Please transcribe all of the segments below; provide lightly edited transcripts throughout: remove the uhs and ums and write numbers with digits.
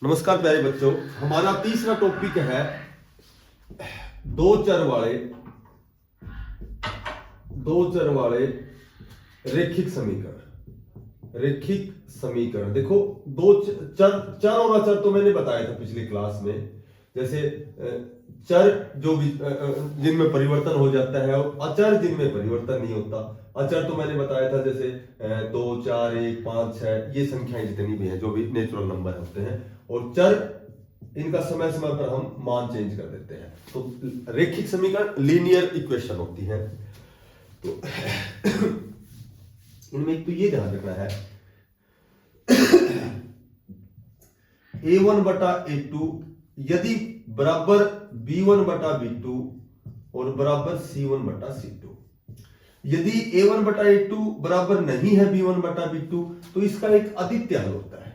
नमस्कार प्यारे बच्चों, हमारा तीसरा टॉपिक है दो चर वाले रेखिक समीकरण। देखो, दो चर और अचर तो मैंने बताया था पिछली क्लास में। जैसे चर जो भी जिनमें परिवर्तन हो जाता है और अचर जिनमें परिवर्तन नहीं होता। अचर तो मैंने बताया था, जैसे 2, 4, 1, 5, 6 ये संख्याएं जितनी भी हैं जो भी नेचुरल नंबर होते हैं, और चर इनका समय समय पर हम मान चेंज कर देते हैं। तो रेखिक समीकरण लीनियर इक्वेशन होती है। तो इनमें एक तो ये ध्यान रखना है, a1 बटा a2 यदि बराबर b1 बटा b2 और बराबर c1 बटा c2। यदि a1 बटा a2 बराबर नहीं है b1 बटा b2 तो इसका एक अद्वितीय हल होता है।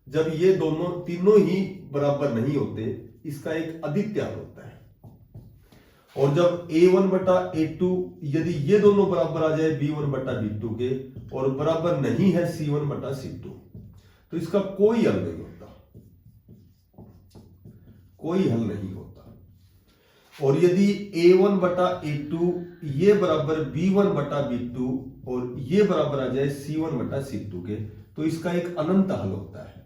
जब ये दोनों तीनों ही बराबर नहीं होते, इसका एक अद्वितीय हल होता है। और जब a1 बटा a2 यदि ये दोनों बराबर आ जाए b1 बटा b2 के और बराबर नहीं है c1 बटा c2 तो इसका कोई हल नहीं होता, कोई हल नहीं होता। और यदि a1 बटा a2 ये बराबर b1 बटा b2 और ये बराबर आ जाए c1 बटा c2 के तो इसका एक अनंत हल होता है।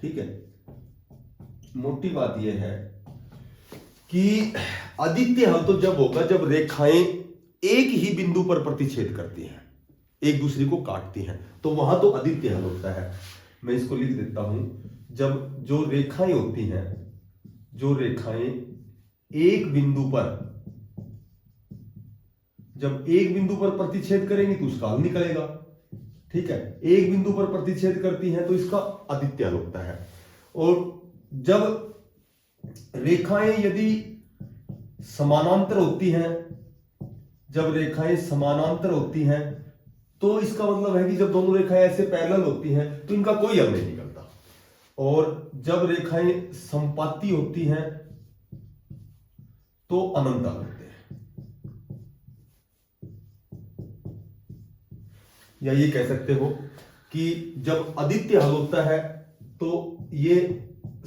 ठीक है, मोटी बात यह है कि अद्वितीय हल तो जब होगा जब रेखाएं एक ही बिंदु पर प्रतिच्छेद करती हैं, एक दूसरे को काटती हैं, तो वहां तो अद्वितीय हल होता है। मैं इसको लिख देता हूं, जब जो रेखाएं होती हैं, जो रेखाएं एक बिंदु पर जब एक बिंदु पर प्रतिच्छेद करेंगी तो उसका हल निकलेगा। ठीक है, एक बिंदु पर प्रतिच्छेद करती हैं तो इसका अद्वितीय हल होता है। और जब रेखाएं यदि समानांतर होती हैं, जब रेखाएं समानांतर होती हैं तो इसका मतलब है कि जब दोनों रेखाएं ऐसे पैरेलल होती हैं तो इनका कोई हल नहीं निकलता। और जब रेखाएं संपाती होती हैं तो अनंत हल होते हैं। या ये कह सकते हो कि जब अद्वितीय हल होता है तो ये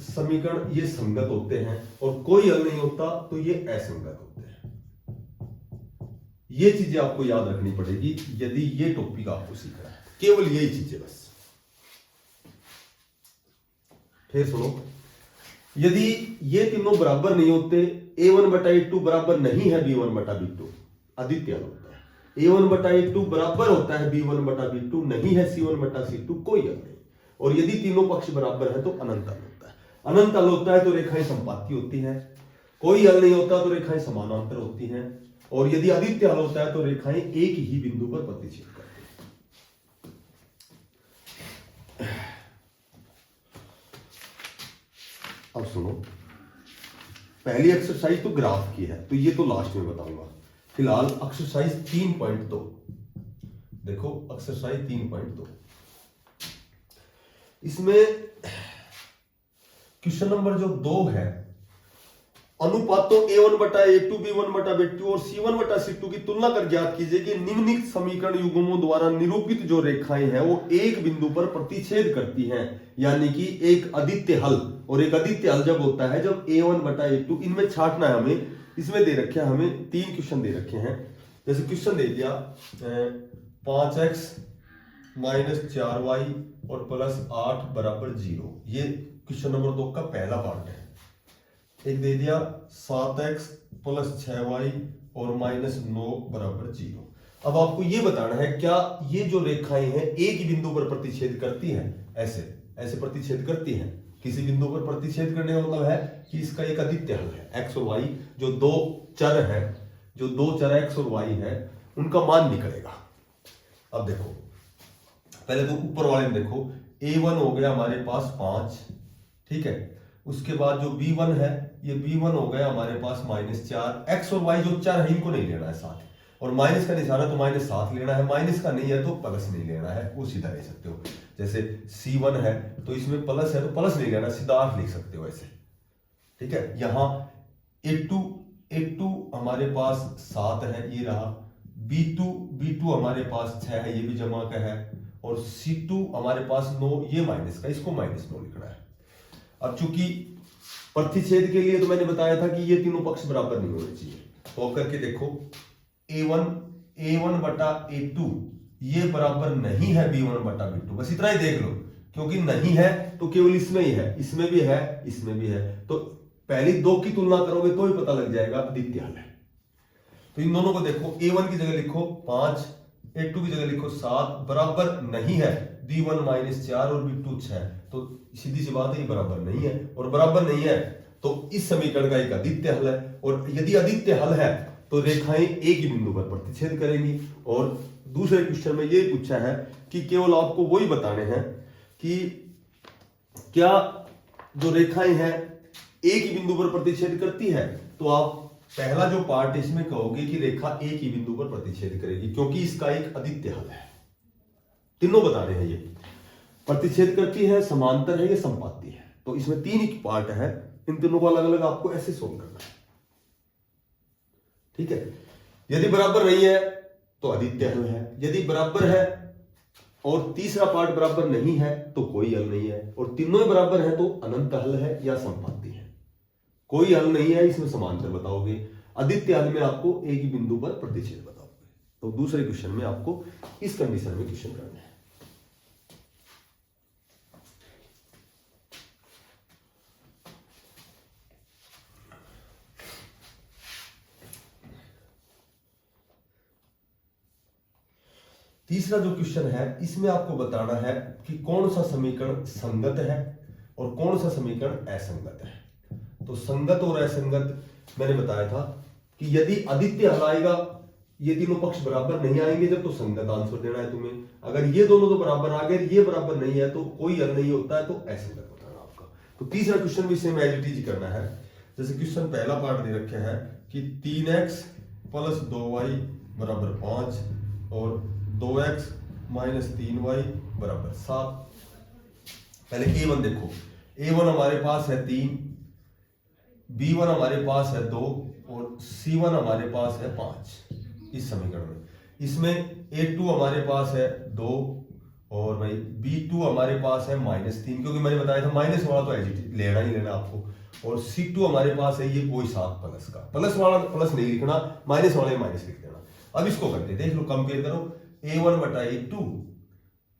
समीकरण ये संगत होते हैं, और कोई हल नहीं होता तो ये असंगत होते हैं। ये चीजें आपको याद रखनी पड़ेगी यदि ये टॉपिक आपको सीखना है, केवल यही चीजें बस। फिर सुनो, यदि ये तीनों बराबर नहीं होते, a1 बटा a2 बराबर नहीं है b1 बटा b2, अद्वितीय हल होता है। a1 बटा a2 बराबर होता है b1 बटा b2, नहीं है c1 बटा c2, कोई हल नहीं। और यदि तीनों पक्ष बराबर है तो अनंत हल होता है। अनंत हल होता है तो रेखाएं संपाती होती हैं, कोई हल नहीं होता तो रेखाएं समानांतर होती हैं, और यदि अद्वितीय हल होता है तो रेखाएं एक ही बिंदु पर प्रतिच्छेद करती हैं। अब सुनो, पहली एक्सरसाइज तो ग्राफ की है, तो ये तो लास्ट में बताऊंगा। फिलहाल एक्सरसाइज 3.2 देखो, एक्सरसाइज 3.2 इसमें क्वेश्चन नंबर जो 2 है, अनुपातों a1 बटा a2, b1 बटा b2 और c1 बटा c2 की तुलना कर ज्ञात कीजिए कि निम्नलिखित समीकरण युग्मों द्वारा निरूपित जो रेखाएं हैं वो एक बिंदु पर प्रतिच्छेद करती हैं। यानी कि एक अद्वितीय हल, और एक अद्वितीय हल जब होता है जब a1 बटा a2, इनमें छांटना है हमें। इसमें दे रखे हैं हमें 3 क्वेश्चन दे रखे हैं। जैसे क्वेश्चन दे दिया 5x माइनस 4y और प्लस 8 बराबर 0, ये क्वेश्चन नंबर 2 का पहला पार्ट है। एक दे दिया 7x प्लस 6y और माइनस 9 बराबर 0। अब आपको ये बताना है क्या ये जो रेखाएं हैं एक ही बिंदु पर प्रतिच्छेद करती हैं, ऐसे प्रतिच्छेद करती हैं। किसी बिंदु पर प्रतिच्छेद करने का मतलब है कि इसका एक अद्वितीय हल है। x और y जो दो चर है, जो दो चर x और y है, उनका मान निकलेगा। अब देखो, पहले तो ऊपर वाले में देखो, a1 हो गया हमारे पास 5, ठीक है। उसके बाद जो b1 है, ये b1 हो गया हमारे पास -4। x और y जो चर है इनको नहीं लेना है साथ, और माइनस का निशान है तो माइनस साथ लेना है, माइनस का नहीं है तो प्लस नहीं लेना है। वो सीधा ले सकते हो, जैसे c1 है तो इसमें प्लस है तो प्लस नहीं लेना, सीधा 8 लिख सकते हो ऐसे। ठीक है, यहाँ a2 हमारे पास 7 है, ये रहा। b2 हमारे पास 6 है, ये भी जमा का है। और c2 हमारे पास 9, ये माइनस का, इसको -9 लिखना है। अब चूंकि प्रतिच्छेद के लिए तो मैंने बताया था कि ये तीनों पक्ष बराबर नहीं होने चाहिए, तो करके देखो a1 बटा a2 ये बराबर नहीं है b1 बटा b2, बस इतना ही देख लो, क्योंकि नहीं है तो केवल इसमें ही है, इसमें भी है, इसमें भी है, तो पहली दो की तुलना करोगे तो ही पता लग जाएगा अद्वितीय हल है। तो इन दोनों को देखो, a1 की जगह लिखो 5, a2 की जगह लिखो 7, बराबर नहीं है b1 -4 और b2 6, तो सीधी सी बात है ये बराबर नहीं है, और बराबर नहीं है तो इस समीकरण का एक अद्वितीय हल है, और यदि अद्वितीय हल है तो रेखाएं एक ही बिंदु पर प्रतिच्छेद करेंगी। और दूसरे क्वेश्चन में ये पूछा है कि केवल आपको वही बताने हैं कि क्या जो रेखाएं हैं एक ही बिंदु पर प्रतिच्छेद करती है, तो आप पहला जो पार्ट इसमें कहोगे कि रेखा एक ही बिंदु पर प्रतिच्छेद करेगी, क्योंकि इसका एक अद्वितीय हल है। तीनों बताने हैं, ये प्रतिच्छेद करती है, समांतर है, ये संपाती है, तो इसमें तीन ही पार्ट है, इन तीनों को अलग अलग आपको ऐसे सोल्व करना है, ठीक है। यदि बराबर नहीं है तो अद्वितीय हल है, यदि बराबर है और तीसरा पार्ट बराबर नहीं है तो कोई हल नहीं है, और तीनों बराबर है तो अनंत हल है या संपाती है। कोई हल नहीं है इसमें समांतर बताओगे, अद्वितीय हल में आपको एक ही बिंदु पर प्रतिच्छेद बताओगे। तो दूसरे क्वेश्चन में आपको इस कंडीशन में क्वेश्चन करना है। तीसरा जो क्वेश्चन है इसमें आपको बताना है कि कौन सा समीकरण संगत है और कौन सा समीकरण असंगत है। तो संगत और असंगत मैंने बताया था कि यदि अद्वितीय हल आएगा, ये तीनों पक्ष बराबर नहीं आएंगे जब, तो संगत आंसर देना है तुम्हें। अगर ये दोनों तो बराबर आ गए, ये बराबर नहीं है तो कोई हल नहीं होता है, तो असंगत बताना आपका। तो तीसरा क्वेश्चन भी सेम एज इट इज करना है। जैसे क्वेश्चन पहला पार्ट दे रखे है कि 3x + 2y = 5 और 2x - 3y = 7। पहले a1 देखो, a1 हमारे पास है 3, b1 हमारे पास है 2 और c1 हमारे पास है 5 इस समीकरण में। इसमें a2 हमारे पास है 2 और भाई b2 हमारे पास है -3, क्योंकि मैंने बताया था माइनस वाला तो एजिट लेना ही लेना आपको, और c2 हमारे पास है ये कोई 7 प्लस का, प्लस वाला प्लस नहीं लिखना, माइनस वाला माइनस लिख देना। अब इसको करते देख लो, कंपेयर करो a1 बटा a2,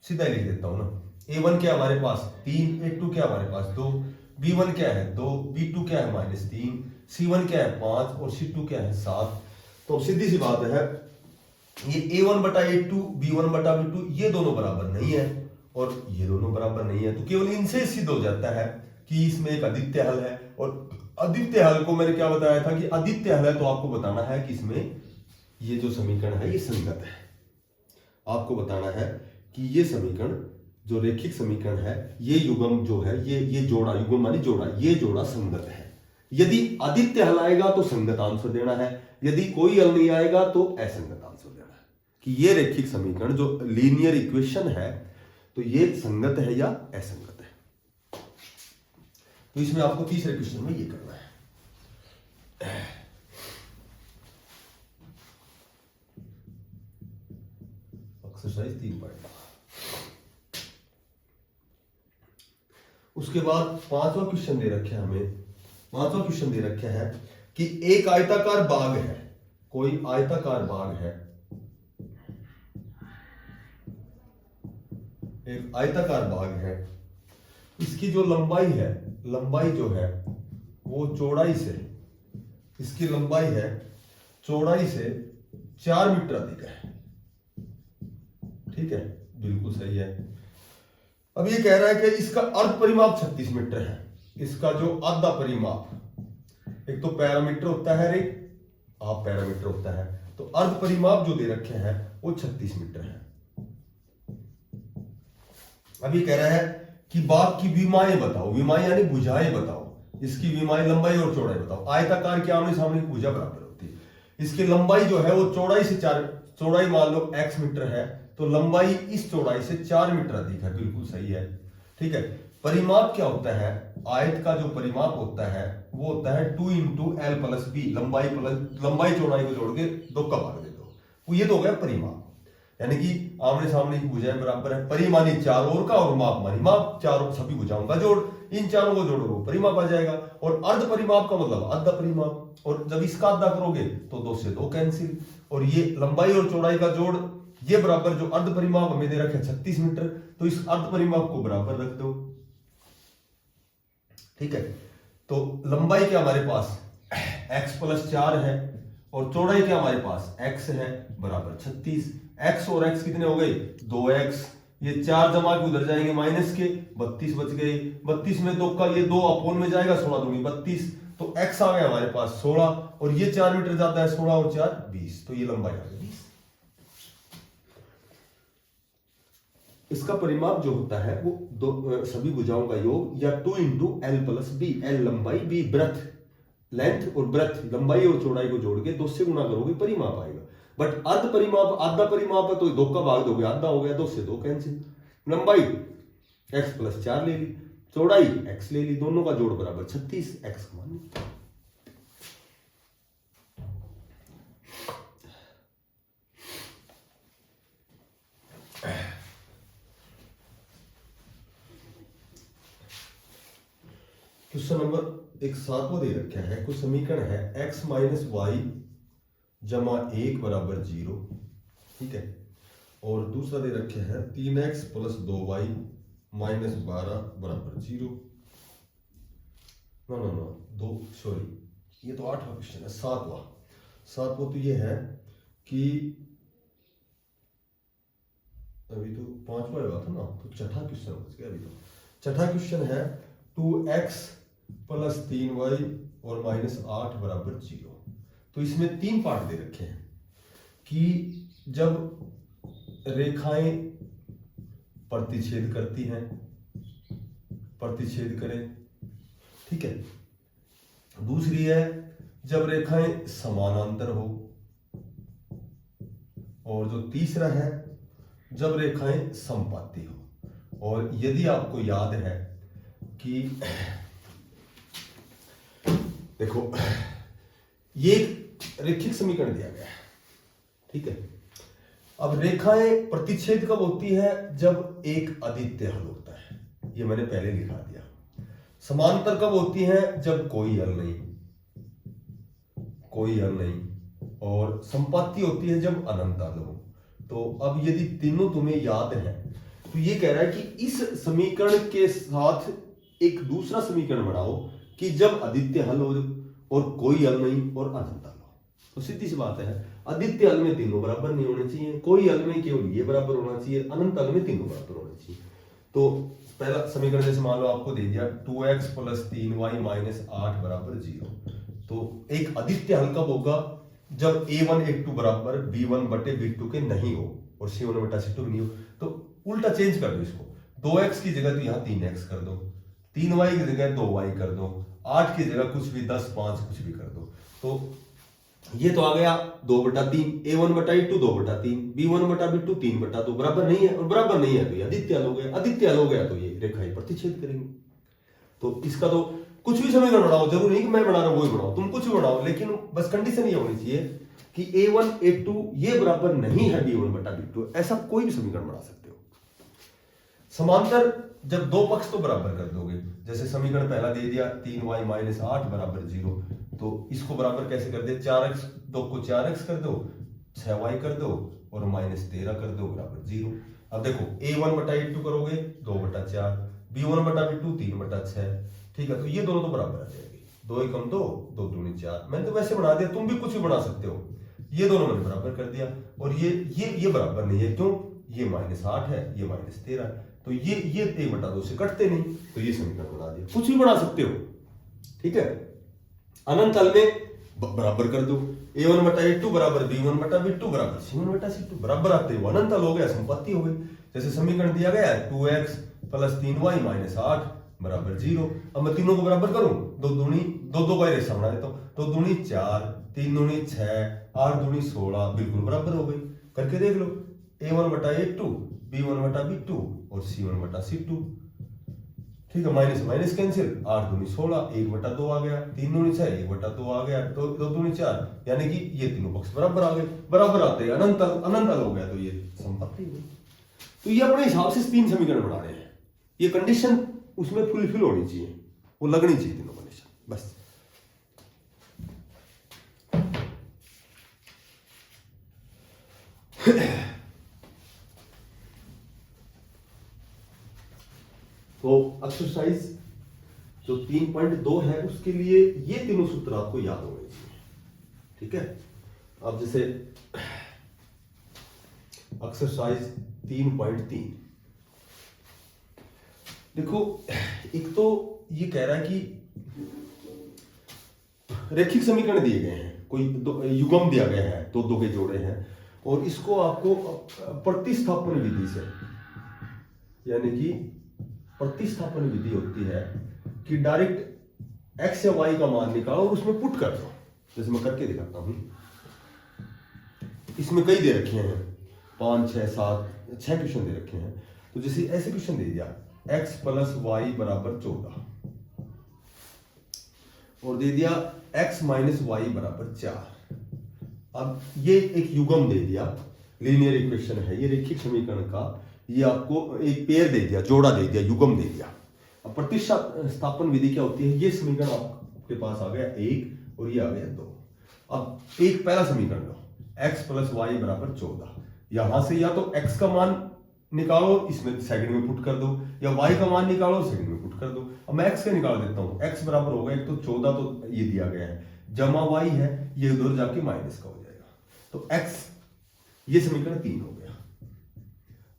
सीधा लिख देता हूं ना। a1 क्या हमारे पास 3, a2 क्या हमारे पास 2, b1 क्या है 2, b2 क्या है -3, c1 क्या है 5 और c2 क्या है 7। तो सीधी सी बात है, ये a1 बटा a2, b1 बटा b2 ये दोनों बराबर नहीं है और ये दोनों बराबर नहीं है, तो केवल इनसे सिद्ध हो जाता है कि इसमें एक अद्वितीय हल है। और अद्वितीय हल को मैंने क्या बताया था कि अद्वितीय हल है तो आपको बताना है कि इसमें ये जो समीकरण है ये संगत है। आपको बताना है कि ये समीकरण जो रैखिक समीकरण है, ये युग्म जो है, ये जोड़ा, युग्म मानी जोड़ा, ये जोड़ा संगत है। यदि अद्वितीय हल आएगा तो संगत आंसर देना है, यदि कोई हल नहीं आएगा तो असंगत आंसर देना है कि ये रैखिक समीकरण जो लीनियर इक्वेशन है तो ये संगत है या असंगत है। तो इसमें आपको तीसरे क्वेश्चन में ये करना है। एक्सरसाइज 3.5। उसके बाद पांचवा क्वेश्चन दे रखे हैं हमें, पांचवा क्वेश्चन दे रखे है कि एक आयताकार बाग है, कोई आयताकार बाग है, एक आयताकार बाग है, इसकी जो लंबाई है, लंबाई जो है वो चौड़ाई से, इसकी लंबाई है चौड़ाई से 4 मीटर अधिक है, ठीक है, बिल्कुल सही है। अब ये कह रहा है कि इसका अर्ध परिमाप 36 मीटर है, इसका जो आधा परिमाप, एक तो पैरामीटर होता है, एक हाफ पैरामीटर होता है, तो अर्ध परिमाप जो दे रखे हैं वो 36 मीटर है। अब ये कह रहा है कि बाग की विमाएं बताओ, विमाएं यानी भुजाएं बताओ, इसकी विमाएं लंबाई और चौड़ाई बताओ। आयताकार के आमने सामने की भुजा बराबर होती है, इसकी लंबाई जो है वो चौड़ाई से 4, चौड़ाई मान लो x मीटर है तो लंबाई इस चौड़ाई से 4 मीटर अधिक है, बिल्कुल सही है, ठीक है। परिमाप क्या होता है, आयत का जो परिमाप होता है वो होता है 2 × L + B, लंबाई चौड़ाई को जोड़ के 2 का भाग दे दो, वो ये तो हो गया परिमाप। यानी कि आमने सामने की भुजाएं बराबर है, परिमानी 4 और का और माप मानी माप, चारों सभी भुजाओं का जोड़, इन चारों को जोड़ो परिमाप आ जाएगा। और अर्ध परिमाप का मतलब आधा परिमाप, और जब इसका आधा करोगे तो 2 से 2 कैंसिल, और ये लंबाई और चौड़ाई का जोड़ ये बराबर, जो अर्ध परिमाप हमें दे रखा है 36 मीटर, तो इस अर्ध परिमाप को बराबर रख दो। ठीक है, तो लंबाई क्या हमारे पास x + 4 है, और चौड़ाई क्या हमारे पास x है बराबर 36। x और x कितने हो गए 2x, ये 4 जमा के उधर जाएंगे माइनस के, 32 बच गए। 32 में 2 का ये 2 अपोन में जाएगा, 16 दूनी 32, तो x आ गया हमारे पास 16, और ये 4 मीटर जाता है, 16 और 4 20, तो ये लंबाई आ गई 20। इसका परिमाप जो होता है वो दो सभी भुजाओं का योग, या 2 × L + B, L लंबाई, B ब्रेथ, लेंथ और ब्रेथ लंबाई और चौड़ाई को जोड़ के 2 से गुणा करोगे परिमाप आएगा। बट अर्ध परिमाप आधा परिमाप है तो 2 का भाग दोगे, आधा हो गया, 2 से 2 कैंसिल। लंबाई x + 4 ले ली, चौड़ाई x ले ली, दोनों का जोड़ बराबर 36, x मान ली। क्वेश्चन नंबर एक 7वां दे रखा है, कुछ समीकरण है x - y = 1 = 0। ठीक है, और दूसरा दे रखा है 3x + 2y - 12 = 0। नो दो सॉरी, ये तो 8वां क्वेश्चन है। 7वां तो ये है कि अभी तो 5वां हुआ था ना, तो छठा क्वेश्चन बच गया। अभी तो छठा क्वेश्चन है 2x + 3y और -8 = 0। तो इसमें 3 पार्ट दे रखे हैं कि जब रेखाएं प्रतिच्छेद करती हैं, प्रतिच्छेद करें। ठीक है, दूसरी है जब रेखाएं समानांतर हो, और जो तीसरा है जब रेखाएं समपाती हो। और यदि आपको याद है कि देखो ये रेखिक समीकरण दिया गया है। ठीक है, अब रेखाएं प्रतिच्छेद कब होती है, जब एक अद्वितीय हल होता है, ये मैंने पहले लिखा दिया। समांतर कब होती है, जब कोई हल नहीं, और संपाती होती है जब अनंत हल हो। तो अब यदि तीनों तुम्हें याद है तो ये कह रहा है कि इस समीकरण के साथ एक दूसरा समीकरण बनाओ कि जब अद्वितीय हल हो और कोई हल नहीं और अनंत हल हो। तो सीधी सी बात है, अद्वितीय हल में तीनों बराबर नहीं होने चाहिए, कोई हल में केवल ये बराबर होना चाहिए, अनंत हल में तीनों बराबर होने चाहिए। तो पहला समीकरण जैसे मान लो आपको दे दिया 2x + 3y - 8 = 0। तो एक अद्वितीय हल कब होगा, जब a1 a2 बराबर b1/b2 के नहीं हो और c1/c2 नहीं हो। तो उल्टा चेंज कर दो इसको, 2x की जगह तो यहाँ 3x कर दो, 3y की जगह 2y कर दो, 8 की जगह कुछ भी 10, 5 कुछ भी कर दो। तो ये तो आ गया 2/3, a1/a2 2/3, b1/b2 3/2, बराबर नहीं है, और बराबर नहीं है तो ये अद्वितीय हल हो गया। अद्वितीय हल हो गया तो ये रेखाएं प्रतिच्छेद करेंगे। तो इसका तो कुछ भी समीकरण बनाओ, जरूरी नहीं कि मैं बना रहा हूं वही बनाओ, तुम कुछ भी बनाओ, लेकिन बस कंडीशन ये होनी चाहिए कि a1 a2 ये बराबर नहीं है b1/b2, ऐसा कोई भी समीकरण बना सकते हो। समांतर जब दो पक्ष तो बराबर कर दोगे, जैसे समीकरण पहला दे दिया 3y - 8 = 0, तो इसको बराबर कैसे कर दे, 4x 2 को 4x कर दो, 6y कर दो और -13 कर दो बराबर 0। अब देखो a1/a2 करोगे 2/4, b1/b2 3/6। ठीक है, तो ये दोनों तो बराबर आ जाएगी, 2 × 2 2 दूनी 4। मैंने तो वैसे बना दिया, तुम भी कुछ भी बना सकते हो। ये दोनों मैंने बराबर कर दिया, और ये बराबर नहीं है, क्यों, ये -8 है, ये -13 है, तो ये 1/2 से कटते नहीं, तो ये समीकरण बना दिया। कुछ भी बना सकते हो। ठीक है, अनंत हल में बराबर कर दो, a1/a2 बराबर b1/b2 बराबर c1/c2, बराबर आते हो अनंत हल हो गया, संपत्ति हो गई। जैसे समीकरण दिया गया है 2x + 3y - 8 = 0। अब मैं तीनों को बराबर करूं, 2 का रेशा बना देता हूं, 2 दूनी 4, 3 दूनी 6, 8 दूनी 16, बिल्कुल बराबर हो गई। करके देख लो, a1/a2 b1/b2 और c1/c2। ठीक है, माइनस माइनस कैंसिल, 8 दूनी 16, 1/2 आ गया, 3 दूनी 6, 1/2 आ गया, 2 दूनी 4, यानी कि ये तीनों पक्ष बराबर आ गए। बराबर आते हैं अनंत अनंत हो गया, तो ये संपत्ति हुई। तो ये अपने हिसाब से 3 समीकरण बना रहे हैं। ये कंडीशन उसमें फुलफिल होनी चाहिए, वो लगनी चाहिए तीनों कंडीशन, बस। तो एक्सरसाइज जो 3.2 है उसके लिए ये तीनों सूत्र आपको याद होने चाहिए, ठीक है। अब जैसे एक्सरसाइज 3.3 देखो, एक तो ये कह रहा है कि रैखिक समीकरण दिए गए हैं, कोई युग्म दिया गया है, दो के जोड़े हैं, और इसको आपको प्रतिस्थापन विधि से, यानी कि प्रतिस्थापन विधि होती है कि डायरेक्ट एक्स या वाई का मान निकालो और उसमें पुट कर दो। जैसे मैं करके दिखाता हूं, इसमें कई दे रखे हैं, 5 6 7 6 क्वेश्चन दे रखे हैं। तो जैसे ऐसे क्वेश्चन दे दिया x + y = 14 और दे दिया x - y = 4। अब ये एक युग्म दे दिया, लीनियर इक्वेशन है ये, रैखिक समीकरण का ये आपको एक पेयर दे दिया, जोड़ा दे दिया, युग्म दे दिया। अब प्रतिस्थापन विधि क्या होती है, ये समीकरण आपके पास आ गया 1 और ये आ गया 2। अब एक पहला समीकरण लो, x + y = 14। यहां से या तो x का मान निकालो, इसमें सेकंड में पुट कर दो, या y का मान निकालो, सेकंड में पुट कर दो। अब मैं x का निकाल देता हूं, x बराबर होगा, एक तो 14 तो ये दिया गया है, जमा y है, ये उधर जाके माइनस का हो जाएगा, तो x, ये समीकरण 3 हो गया।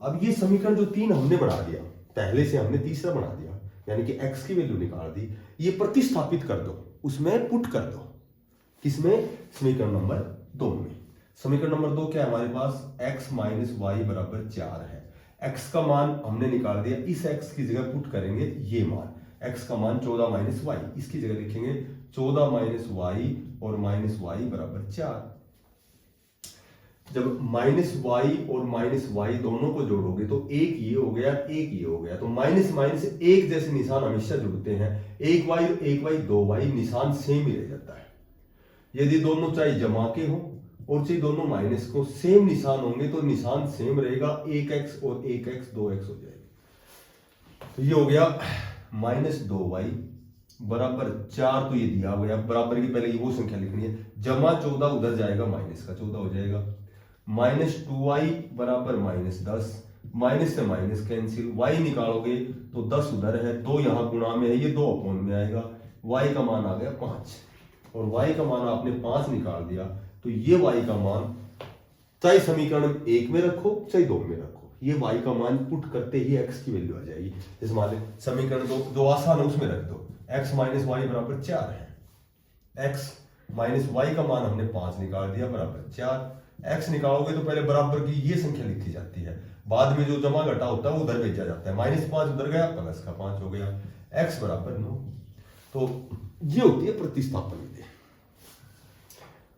अब ये समीकरण जो 3 हमने बना दिया, पहले से हमने तीसरा बना दिया, यानी कि x की वैल्यू निकाल दी, ये प्रतिस्थापित कर दो, उसमें पुट कर दो, किसमें, समीकरण नंबर 2 में। समीकरण नंबर 2 क्या है हमारे पास, x - y = 4 है। x का मान हमने निकाल दिया, इस x की जगह पुट करेंगे ये मान, x का मान 14 - y, इसकी जगह लिखेंगे 14 - y और -y = 4। जब -y और -y दोनों को जोड़ोगे तो एक ये हो गया, एक ये हो गया, तो माइनस माइनस एक जैसे निशान हमेशा जुड़ते हैं, 1y 2y निशान सेम ही रह जाता है। यदि दोनों चाहे जमा के हो और चाहे दोनों माइनस को, सेम निशान होंगे तो निशान सेम रहेगा, 1x और 1x 2x हो जाएगा। तो ये हो गया -2y = 4, तो ये दिया गया, बराबर की पहले वो संख्या लिखनी है, जमा 14 उधर जाएगा, माइनस का 14 हो जाएगा, -2y = -10, माइनस से माइनस कैंसिल, y निकालोगे तो 10 उधर है, 2 यहां गुणा में है, ये 2 अपॉन में आएगा, y का मान आ गया 5, और y का मान आपने 5 निकाल दिया, तो ये y का मान चाहे समीकरण 1 में रखो चाहे 2 में रखो, ये y का मान पुट करते ही x की वैल्यू आ जाएगी। जैसे मान लो समीकरण जो आसान है उसमें रख दो, x - y = 4 है, x - y का मान हमने 5 निकाल दिया, बराबर 4। x निकालोगे तो पहले बराबर की ये संख्या लिखी जाती है, बाद में जो जमा घटा होता है वो उधर भेजा जाता है, -5 उधर गया, प्लस का 5 हो गया, x = 9। तो ये होती है प्रतिस्थापन विधि।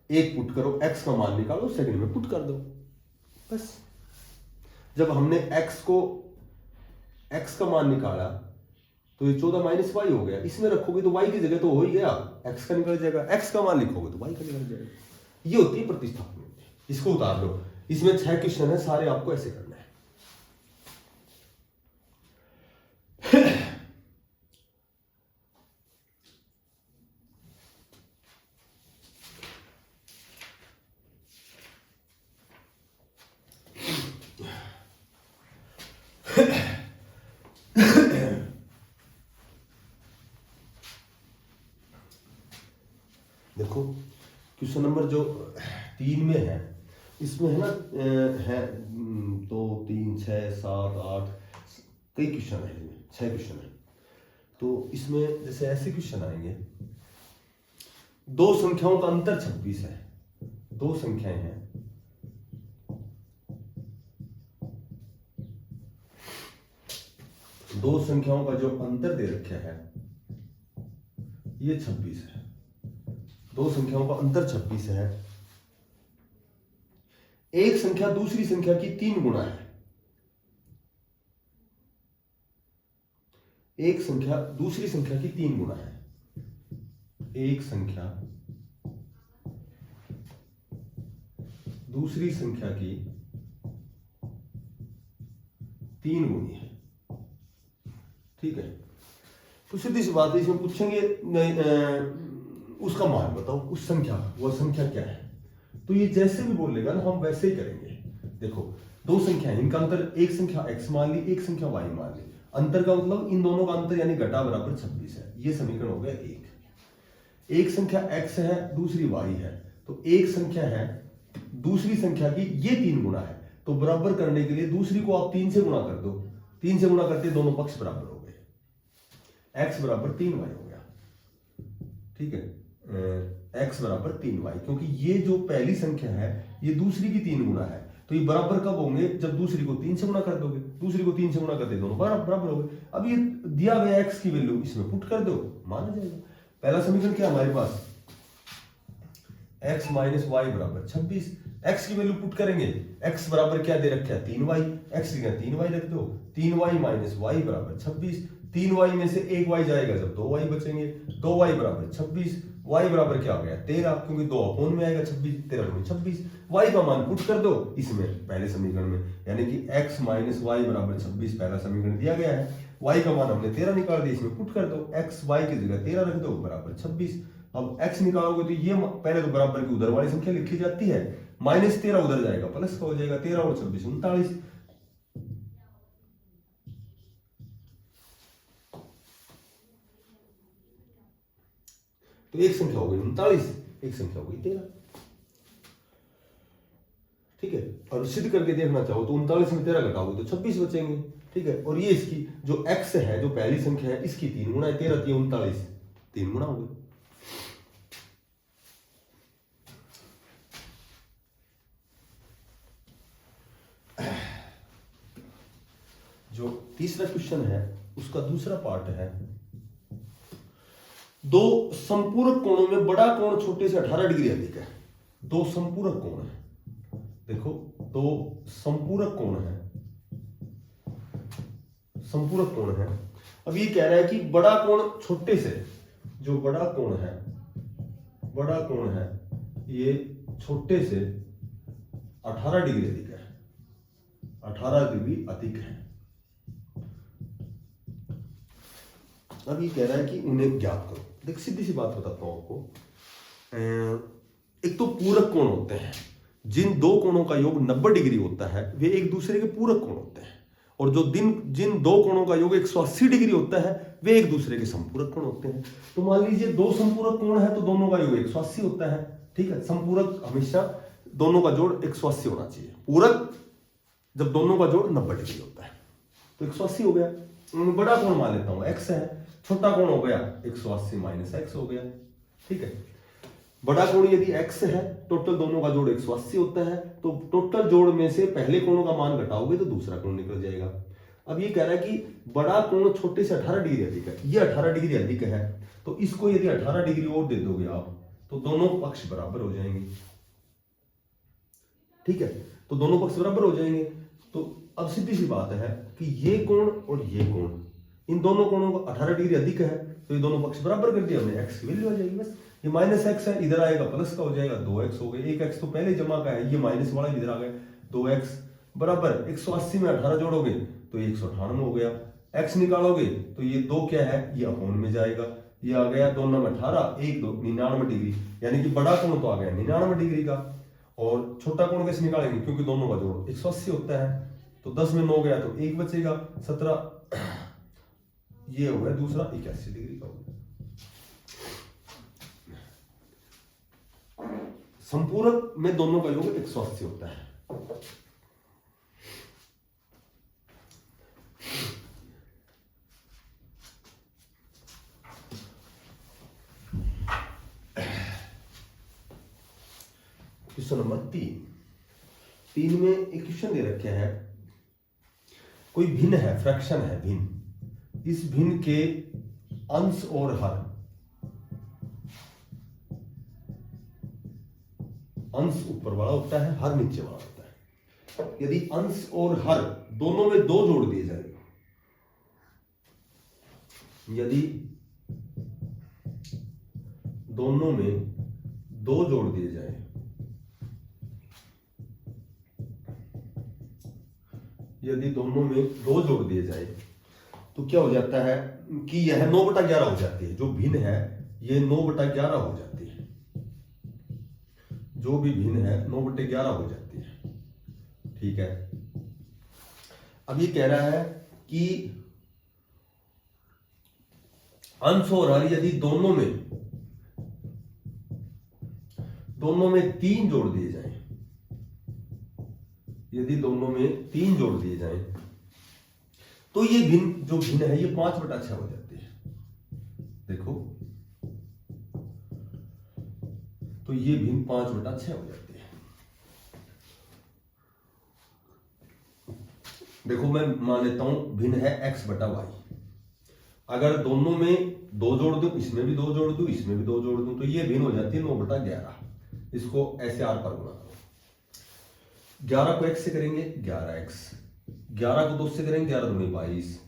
एक पुट करो, x का मान निकालो, सेकंड में पुट कर दो, बस। जब हमने x का मान निकाला तो ये 14 - y हो गया, इसमें रखोगे तो y की जगह तो हो ही गया, x का निकल जाएगा, x का मान लिखोगे तो y का निकल जाएगा। ये होती है प्रतिस्थापन विधि, इसको उतार लो। इसमें 6 क्वेश्चन है, सारे आपको ऐसे करना है। देखो क्वेश्चन नंबर जो 3 में है, इसमें है ना, है 2 3 6 7 8 कई क्वेश्चन है, इसमें 6 क्वेश्चन है। तो इसमें जैसे ऐसे क्वेश्चन आएंगे, दो संख्याओं का अंतर 26 है, दो संख्याएं हैं, दो संख्याओं का जो अंतर दे रखा है ये 26 है, दो संख्याओं का अंतर 26 है, एक संख्या दूसरी संख्या की 3 गुना है, एक संख्या दूसरी संख्या की 3 गुना है, एक संख्या दूसरी संख्या की 3 गुनी है, ठीक है। तो सीधी सी बात है, इसमें पूछेंगे उसका मान बताओ, उस संख्या, वह संख्या क्या है। तो ये जैसे भी बोलेगा ना हम वैसे ही करेंगे। देखो दो संख्या है, इनका अंतर, एक संख्या x मान ली, एक संख्या y मान ली। अंतर का मतलब इन दोनों का अंतर यानी घटा बराबर 26 है। ये समीकरण हो गया एक संख्या x है, दूसरी y है, तो एक संख्या है दूसरी संख्या की ये 3 गुना है, तो बराबर करने के लिए दूसरी को आप 3 से गुणा कर दो, 3 से गुणा करते दोनों पक्ष बराबर हो गए, x बराबर 3y हो गया, ठीक है। x बराबर 3y, क्योंकि ये जो पहली संख्या है ये दूसरी की 3 गुना है, तो ये बराबर कब होंगे, जब दूसरी को 3 से गुणा कर दोगे, दूसरी को 3 से गुणा करते दोनों बराबर हो गए। अब ये दिया गया x की वैल्यू इसमें पुट कर दो, माना जाएगा। पहला समीकरण क्या हमारे पास, x माइनस वाई बराबर 26, x की वैल्यू पुट करेंगे, x बराबर क्या दे रखा है 3y, x की जगह 3y रख दो, 3y माइनस वाई बराबर 26, 3y में से 1y जाएगा जब 2y बचेंगे, 2y बराबर 26, y बराबर क्या हो गया 13, क्योंकि 2 अपोन में आएगा 26, 13 में 26, y का मान पुट कर दो इसमें पहले समीकरण में, यानी कि x माइनस वाई बराबर 26 पहला समीकरण दिया गया है, y का मान हमने 13 निकाल दिया, इसमें पुट कर दो, x y की जगह 13 रख दो बराबर 26। अब x निकालोगे तो ये पहले तो बराबर की उधर वाली संख्या लिखी जाती है, माइनस 13 उधर जाएगा प्लस का हो जाएगा, 13 और 26 39। तो एक संख्या हो गई 39, एक संख्या हो गई 13, ठीक है। और सिद्ध करके देखना चाहो तो 39 में 13 घटाओगे तो 26 बचेंगे, ठीक है। और ये इसकी जो x है, जो पहली संख्या है, इसकी 3 गुना है, 13 3 39, 3 गुना हो गई। जो तीसरा क्वेश्चन है उसका दूसरा पार्ट है, दो संपूरक कोणों में बड़ा कोण छोटे से 18 डिग्री अधिक है। दो संपूरक कोण है, देखो दो संपूरक कोण है, संपूरक कोण है। अब ये कह रहा है कि बड़ा कोण छोटे से, जो बड़ा कोण है, बड़ा कोण है ये छोटे से 18 डिग्री अधिक है, 18 डिग्री अधिक है। अब ये कह रहा है कि उन्हें ज्ञात करो। देख सीधी सी बात बताता हूं आपको, एक तो पूरक कोण होते हैं, जिन दो कोणों का योग 90 डिग्री होता है वे एक दूसरे के पूरक कोण होते हैं, और जो जिन दो कोणों का योग 180 डिग्री होता है वे एक दूसरे के संपूरक कोण होते हैं। तो मान लीजिए दो संपूरक कोण है तो दोनों का योग 180 होता है, ठीक है। संपूरक हमेशा दोनों का जोड़ 180 होना चाहिए, पूरक जब दोनों का जोड़ 90 डिग्री होता है तो 180 हो गया। बड़ा कोण मान लेता हूं x है, छोटा कोण हो गया 180 माइनस x हो गया, ठीक है। बड़ा कोण यदि x है, टोटल दोनों का जोड़ 180 होता है, तो टोटल जोड़ में से पहले कोणों का मान घटाओगे तो दूसरा कोण निकल जाएगा। अब ये कह रहा है कि बड़ा कोण छोटे से 18 डिग्री अधिक है, ये 18 डिग्री अधिक है, तो इसको यदि 18 डिग्री और दे दोगे आप तो दोनों पक्ष बराबर हो जाएंगे, ठीक है। तो दोनों पक्ष बराबर हो जाएंगे। तो अब सीधी सी बात है कि ये कोण और ये कोण, इन दोनों कोणों को 18 डिग्री अधिक है, तो ये दोनों पक्ष बराबर कर दिया हमने, x की वैल्यू आ जाएगी बस। ये माइनस x है, इधर आएगा प्लस का हो जाएगा, 2x हो गया, 1x तो पहले जमा का है, ये माइनस वाला इधर आ गया, 2x बराबर 180 में 18 जोड़ोगे तो ये 198 हो गया। x निकालोगे तो ये 2 क्या है, ये अपोन में जाएगा, ये आ गया 2 9 18, 1 2 99 डिग्री, यानी कि बड़ा कोण तो आ गया 99 डिग्री का। और छोटा कोण कैसे निकालेंगे, क्योंकि दोनों का जोड़ 180 होता है, तो 10 में 9 गया तो 1 बचेगा, 17, ये हो गया दूसरा 81 डिग्री का हो गया। संपूरक में दोनों का योग 180 होता है। क्वेश्चन नंबर 3 में एक क्वेश्चन दे रखे है, कोई भिन्न है, फ्रैक्शन है भिन्न, इस भिन्न के अंश और हर, अंश ऊपर वाला होता है, हर नीचे वाला होता है। यदि अंश और हर दोनों में 2 जोड़ दिए जाए, यदि दोनों में 2 जोड़ दिए जाए, यदि दोनों में 2 जोड़ दिए जाए तो क्या हो जाता है कि यह 9/11 हो जाती है। जो भिन्न है ये 9/11 हो जाती है, जो भी भिन्न है 9/11 हो जाती है। ठीक है, अब ये कह रहा है कि अंश और हर यदि दोनों में 3 जोड़ दिए जाए, यदि दोनों में 3 जोड़ दिए जाए तो ये भिन्न जो भिन्न है ये 5/6 हो जाती है। देखो, तो ये भिन्न 5/6 हो जाती है। देखो, मैं मान लेता हूं भिन्न है x/y। अगर दोनों में 2 जोड़ दूं, इसमें भी 2 जोड़ दूं, इसमें भी 2 जोड़ दूं, तो ये भिन्न हो जाती है 9/11। इसको ऐसे r पर गुणा करो। 11 को x से करेंगे 11x, 11 को 2 से करेंगे 11 दूनी 22,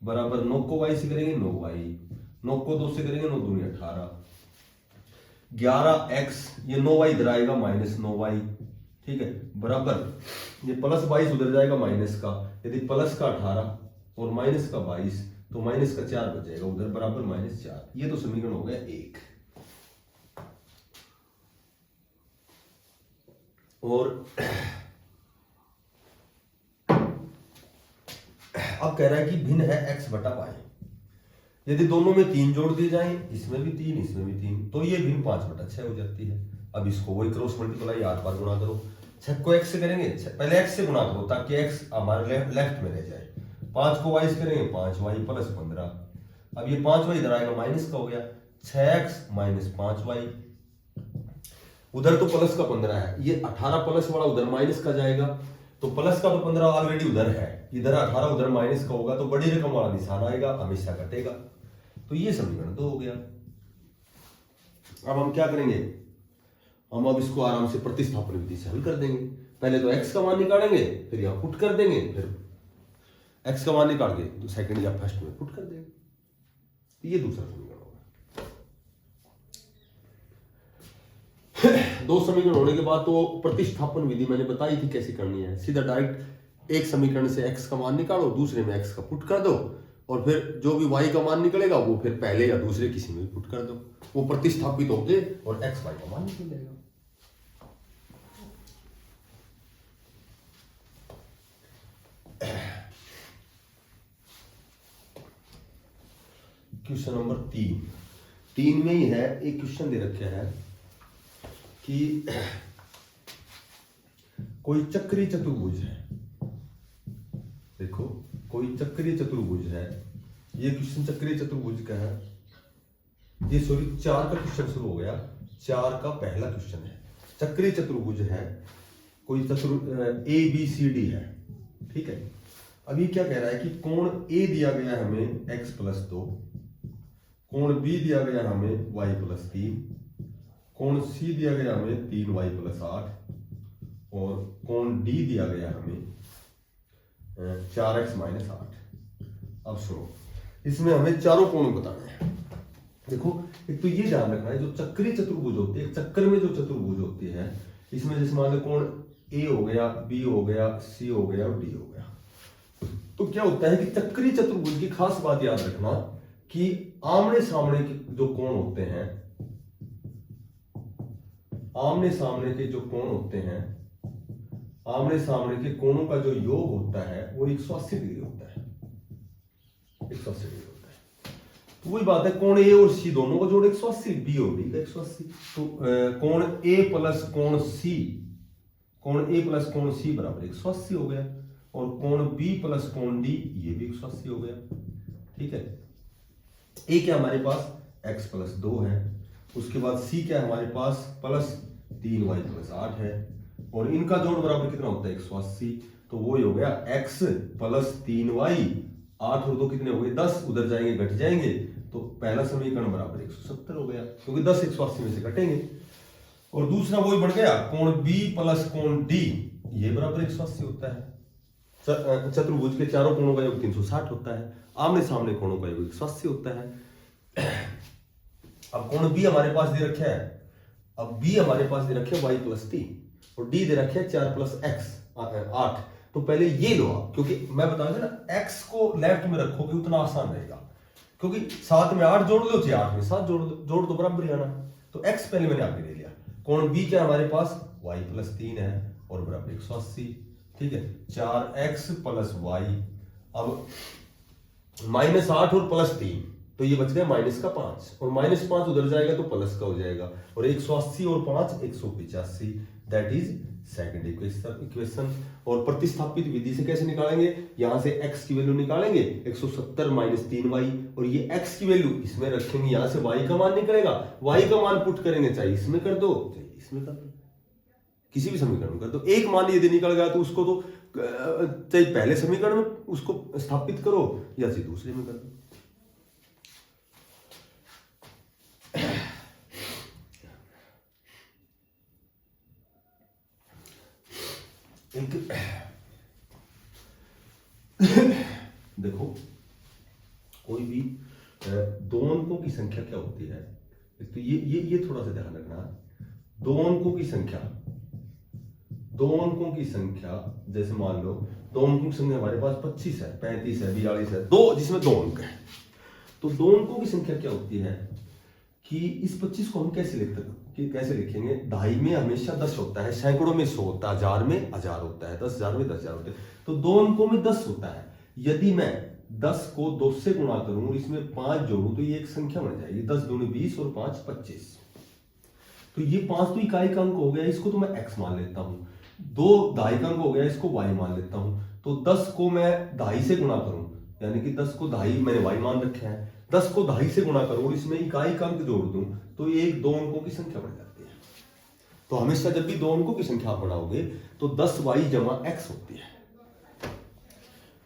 बराबर 9 को y से करेंगे 9y, 9 को 2 से करेंगे 9 दूनी 18, 11x, ये 9y इधर आएगा -9y। ठीक है, बराबर ये +22 उधर जाएगा माइनस का, यदि प्लस का 18 और माइनस का 22 तो माइनस का 4 बच जाएगा उधर, बराबर -4। ये तो समीकरण हो गया 1। और अब कह रहा है कि भिन्न है x/y। यदि दोनों में 3 जोड़ दिए जाएं, इसमें भी 3, इसमें भी 3, तो ये भिन्न 5/6 हो जाती है। अब इसको वही क्रॉस मल्टीप्लाई 8 बार गुणा करो। 6 को x से करेंगे, पहले x से गुणा करो ताकि x हमारे लेफ्ट में रह जाए। 5 को y से करेंगे 5y + 15। अब ये 5y इधर आएगा माइनस का हो गया, 6x - 5y। उधर तो प्लस का 15 है, ये 18 प्लस वाला उधर माइनस का जाएगा, तो प्लस का तो 15 ऑलरेडी उधर है, इधर 18 उधर माइनस का होगा, तो बड़ी रकम वाला निशान आएगा, हमेशा कटेगा। तो ये समीकरण 2 हो गया। अब हम क्या करेंगे, हम अब इसको आराम से प्रतिस्थापन विधि से हल कर देंगे। पहले तो x का मान निकालेंगे, फिर यहां पुट कर देंगे, फिर x का मान निकाल के तो सेकंड या फर्स्ट में पुट कर देंगे। ये दूसरा समीकरण होगा। 2 समीकरण होने के बाद तो प्रतिस्थापन विधि मैंने बताई थी कैसे करनी है। सीधा डायरेक्ट एक समीकरण से x का मान निकालो, दूसरे में x का पुट कर दो, और फिर जो भी y का मान निकलेगा वो फिर पहले या दूसरे किसी में पुट कर दो, वो प्रतिस्थापित होके और x y का मान निकल जाएगा। क्वेश्चन नंबर 3 में ही है, एक क्वेश्चन दे रखा है कि कोई चक्रीय चतुर्भुज है। देखो, कोई चक्रीय चतुर्भुज है, ये क्वेश्चन चक्रीय चतुर्भुज का है। ये 4 का क्वेश्चन शुरू हो गया, 4 का पहला क्वेश्चन है। चक्रीय चतुर्भुज है, कोई ABCD है। ठीक है, अभी क्या कह रहा है कि कोण A दिया गया है हमें x+2, कोण B दिया गया हमें y+3, कोण C दिया गया हमें 3y+8, और कोण D दिया गया हमें 4x-8। अब सुनो, इसमें हमें चारों कोण बताने हैं। देखो, एक तो ये ध्यान रखना है, जो चक्रीय चतुर्भुज होती है, चक्कर में जो चतुर्भुज होती है, इसमें जैसे मान लो कोण A हो गया, B हो गया, C हो गया और D हो गया, तो क्या होता है कि चक्रीय चतुर्भुज की खास बात याद रखना कि आमने सामने के जो कोण होते हैं, आमने सामने के जो कोण होते हैं, आमने सामने के कोणों का जो योग होता है वो 180 डिग्री होता है, 180 डिग्री होता है। तो वही बात है, कोण A और C दोनों का जोड़ 180, B और D का 180। तो कोण A प्लस कोण C, कोण A प्लस कोण C बराबर 180 हो गया, और कोण B प्लस कोण D ये भी 180 हो गया। ठीक है, A क्या हमारे पास x+2 है, उसके बाद C क्या हमारे पास +3y+8 है, और इनका जोड़ बराबर कितना होता है 180। तो वो ही हो गया x + 3y, 8 और 2 कितने हो गए 10, उधर जाएंगे घट जाएंगे, तो पहला समीकरण बराबर 170 हो गया, क्योंकि 10 180 में से घटेंगे। और दूसरा वही बढ़ गया, कोण B प्लस कोण D ये बराबर 180 होता है। चतुर्भुज के चारों कोणों का योग 360 होता है। आमने सामने कोणों का योग 180 होता है। अब कोण बी हमारे पास दे रखा है, अब बी हमारे पास दे रखे y + 3 और डी दे रखे है 4 + x 8। तो पहले ये लो आप, क्योंकि मैं बता रहा था ना x को लेफ्ट में रखोगे उतना आसान रहेगा, क्योंकि 7 में 8 जोड़ लो चाहे 8 में 7 जोड़ दो बराबर ही आना। तो x पहले मैंने आगे ले लिया, कोण b क्या हमारे पास y + 3 है और बराबर 180, ठीक है। 4x + y, अब -8 और +3 तो ये बच गया -5 और -5 उधर जाएगा तो प्लस का हो जाएगा और 180 और 5 185, दैट इज सेकंड इक्वेशन। और प्रतिस्थापित विधि से कैसे निकालेंगे, यहां से x की वैल्यू निकालेंगे 170 - 3y और ये x की वैल्यू इसमें रखेंगे, यहां से y का मान निकलेगा, y का मान पुट करेंगे, चाहे इसमें कर दो चाहे इसमें कर दो, किसी भी समीकरण में कर दो। एक मान यदि निकल गया तो उसको तो चाहे पहले समीकरण में उसको स्थापित करो या फिर दूसरे में कर दो। देखो कोई भी दो अंकों की संख्या क्या होती है, तो ये थोड़ा सा ध्यान रखना। दो अंकों की संख्या जैसे मान लो दो अंकों की संख्या हमारे पास 25 है, 35 है, 42 है, दो जिसमें दो अंक है। तो दो अंकों की संख्या क्या होती है कि इस 25 को हम कैसे लिखेंगे, ढाई में हमेशा 10 होता है, सैकड़ों में 100 होता है, 1000 में 1000 होता है, 10,000 में 10,000 होता है। तो दो अंकों में 10 होता है, यदि मैं 10 को 2 से गुणा करूं और इसमें 5 जोड़ूं तो ये एक संख्या बन जाएगी, 10 दूनी 20 और 5 25। तो ये 5 तो इकाई का अंक हो गया, इसको तो मैं x मान लेता हूं। 2 दहाई का अंक हो गया, इसको y मान लेता हूं। तो 10 को मैं दहाई से गुणा करूं, यानी कि 10 को दहाई मैंने y मान रखा है, 10 को दहाई से गुणा करूं और इसमें इकाई का अंक जोड़ दूं तो ये एक दो अंकों की संख्या बन जाती है। तो हमेशा जब भी दो अंकों की संख्या बनाओगे तो 10y = x होती है।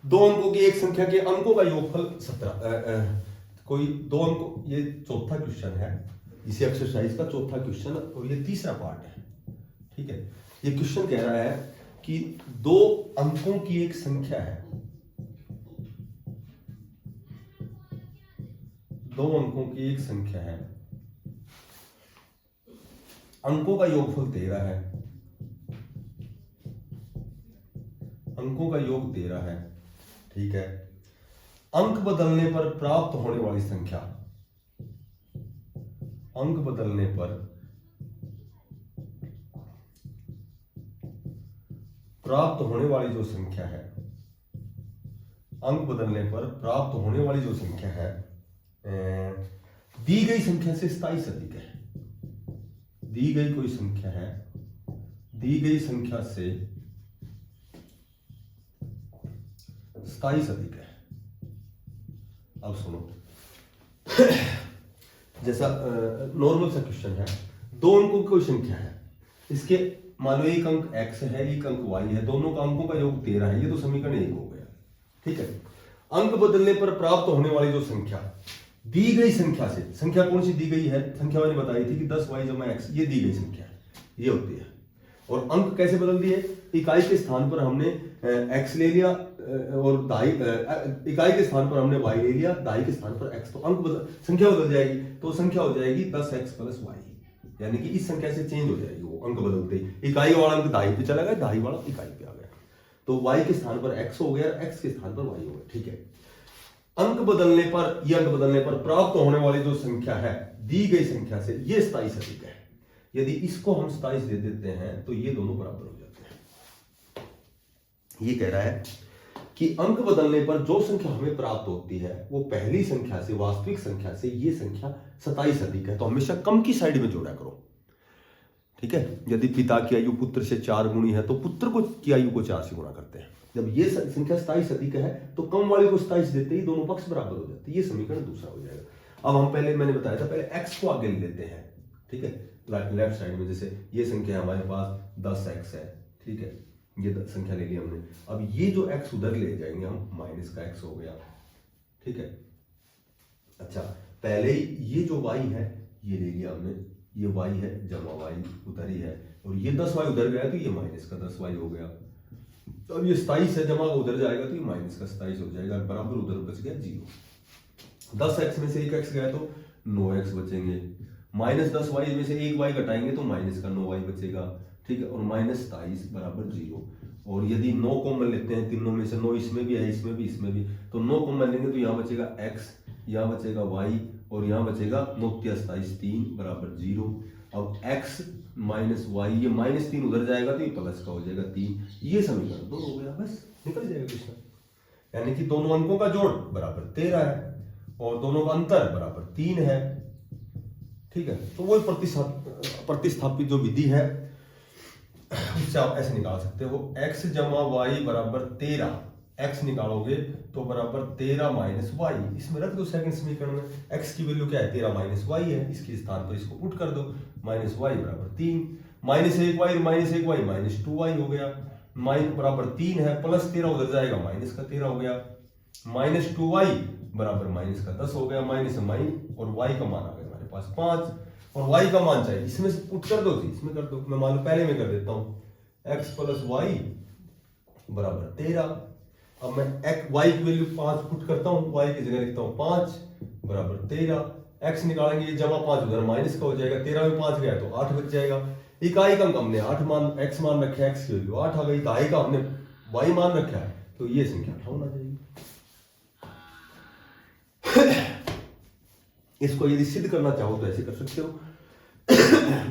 दो अंकों की एक संख्या के अंकों का योगफल 17। कोई दो अंकों, ये चौथा क्वेश्चन है इसी एक्सरसाइज का, चौथा क्वेश्चन और ये तीसरा पार्ट है, ठीक है। ये क्वेश्चन कह रहा है कि दो अंकों की एक संख्या है, दो अंकों की एक संख्या है, अंकों का योगफल 13 है, अंकों का योग 13 है, ठीक है। अंक बदलने पर प्राप्त होने वाली संख्या, अंक बदलने पर प्राप्त होने वाली जो संख्या है, अंक बदलने पर प्राप्त होने वाली जो संख्या है दी गई संख्या से 27 अधिक है। दी गई कोई संख्या है, दी गई संख्या से 27 अधिक है। अब सुनो, जैसा नॉर्मल सा क्वेश्चन है, दो अंकों की कोई संख्या है, इसके मान लो एक अंक x है, एक अंक y है, दोनों का अंकों का योग 13 है, ये तो समीकरण 1 हो गया, ठीक है। अंक बदलने पर प्राप्त होने वाली जो संख्या दी गई संख्या से, संख्या कौन सी दी गई है, संख्या मैंने बताई थी कि 10y = x, ये दी गई संख्या है, ये होती है। और अंक कैसे बदल दिए, इकाई के स्थान पर हमने x ले लिया और दाई, इकाई के स्थान पर हमने y ले लिया, दाई के स्थान पर x, तो संख्या बदल जाएगी, तो संख्या हो जाएगी 10x + y, यानी कि इस संख्या से चेंज हो जाएगी वो अंक बदलते ही। इकाई वाला अंक दाई पे चला गया, दाई वाला इकाई पे आ गया, तो y के स्थान पर x हो गया, x के स्थान पर y हो गया, ठीक है। अंक बदलने पर, ये अंक बदलने पर प्राप्त होने वाली जो संख्या है दी गई संख्या से, ये 27 अधिक है। यदि इसको हम 27 दे देते हैं तो ये दोनों बराबर हो जाते हैं। ये कह रहा है कि अंक बदलने पर जो संख्या हमें प्राप्त होती है वो पहली संख्या से, वास्तविक संख्या से ये संख्या 27 अधिक है, तो हमेशा कम की साइड में जोड़ा करो, ठीक है। यदि पिता की आयु पुत्र से 4 गुनी है तो पुत्र को की आयु को 4 से गुणा करते हैं। जब ये संख्या 27 अधिक है तो कम वाले को 27 देते ही दोनों पक्ष बराबर हो जाते हैं, ये समीकरण दूसरा हो जाएगा। अब हम पहले, मैंने बताया था, पहले x को आगे ले लेते हैं, ठीक है, लेफ्ट साइड में। जैसे ये संख्या हमारे पास 10x है, ठीक है, ये संख्या ले ली हमने। अब ये जो x उधर ले जाएंगे हम, माइनस का x हो गया, ठीक है। अच्छा, पहले ये जो y है ये ले लिया हमने, ये y है जमा y उधर ही है, और ये 10y उधर गया तो ये माइनस का 10y हो गया। अब ये 27 है, जमा उधर जाएगा तो ये माइनस का 27 हो जाएगा, बराबर उधर बच गया 0। 10x में से 1x गया तो 9x बचेंगे, माइनस 10y में से 1y घटाएंगे तो माइनस का 9y बचेगा, ठीक है, और माइनस 27 बराबर 0। और यदि 9 कॉमन लेते हैं तीनों में से, 9 इसमें भी है, इसमें भी, इसमें भी, तो 9 कॉमन लेंगे तो यहाँ बचेगा x, यहाँ बचेगा y और यहाँ बचेगा 9 27 3 बराबर 0। अब x माइनस वाई, ये -3 उधर जाएगा तो ये प्लस का हो जाएगा 3। ये समीकरण 2 हो गया, बस निकल जाएगा क्वेश्चन। यानी कि दोनों अंकों का जोड़ बराबर 13 है और दोनों का अंतर बराबर 3 है, ठीक है। तो वो प्रतिस्थापित जो विधि है उससे आप ऐसे निकाल सकते हो, x जमा वाई बराबर 13, x निकालोगे तो बराबर 13 माइनस वाई, इसमें रख दो सेकंड समीकरण में, x की वैल्यू क्या है 13 माइनस वाई है, इसके स्थान पर इसको पुट कर दो, माइनस वाई बराबर 3, माइनस 1y माइनस 2y हो गया, माइनस बराबर 3 है, प्लस 13 उधर जाएगा माइनस का 13 हो गया, माइनस 2y बराबर माइनस का 10 हो गया, माइनस माइन और y का मान आ गया हमारे पास 5, और y का मान चाहिए, इसमें से पुट कर दो, इसमें कर दो, मैं मान लो पहले में कर देता हूं, x प्लस वाई बराबर 13। अब मैं y की वैल्यू 5 पुट करता हूं, y की जगह लिखता हूं 5 बराबर 13, x निकालेंगे ये जमा 5 उधर माइनस का हो जाएगा, 13 में 5 गया तो 8 बच जाएगा। इकाई का हमने 8 मान x मान रखा है, x की वैल्यू 8 आ गई, इकाई का हमने y मान रखा है, तो ये संख्या 58 आ जाएगी। इसको यदि सिद्ध करना चाहो तो ऐसे कर सकते हो,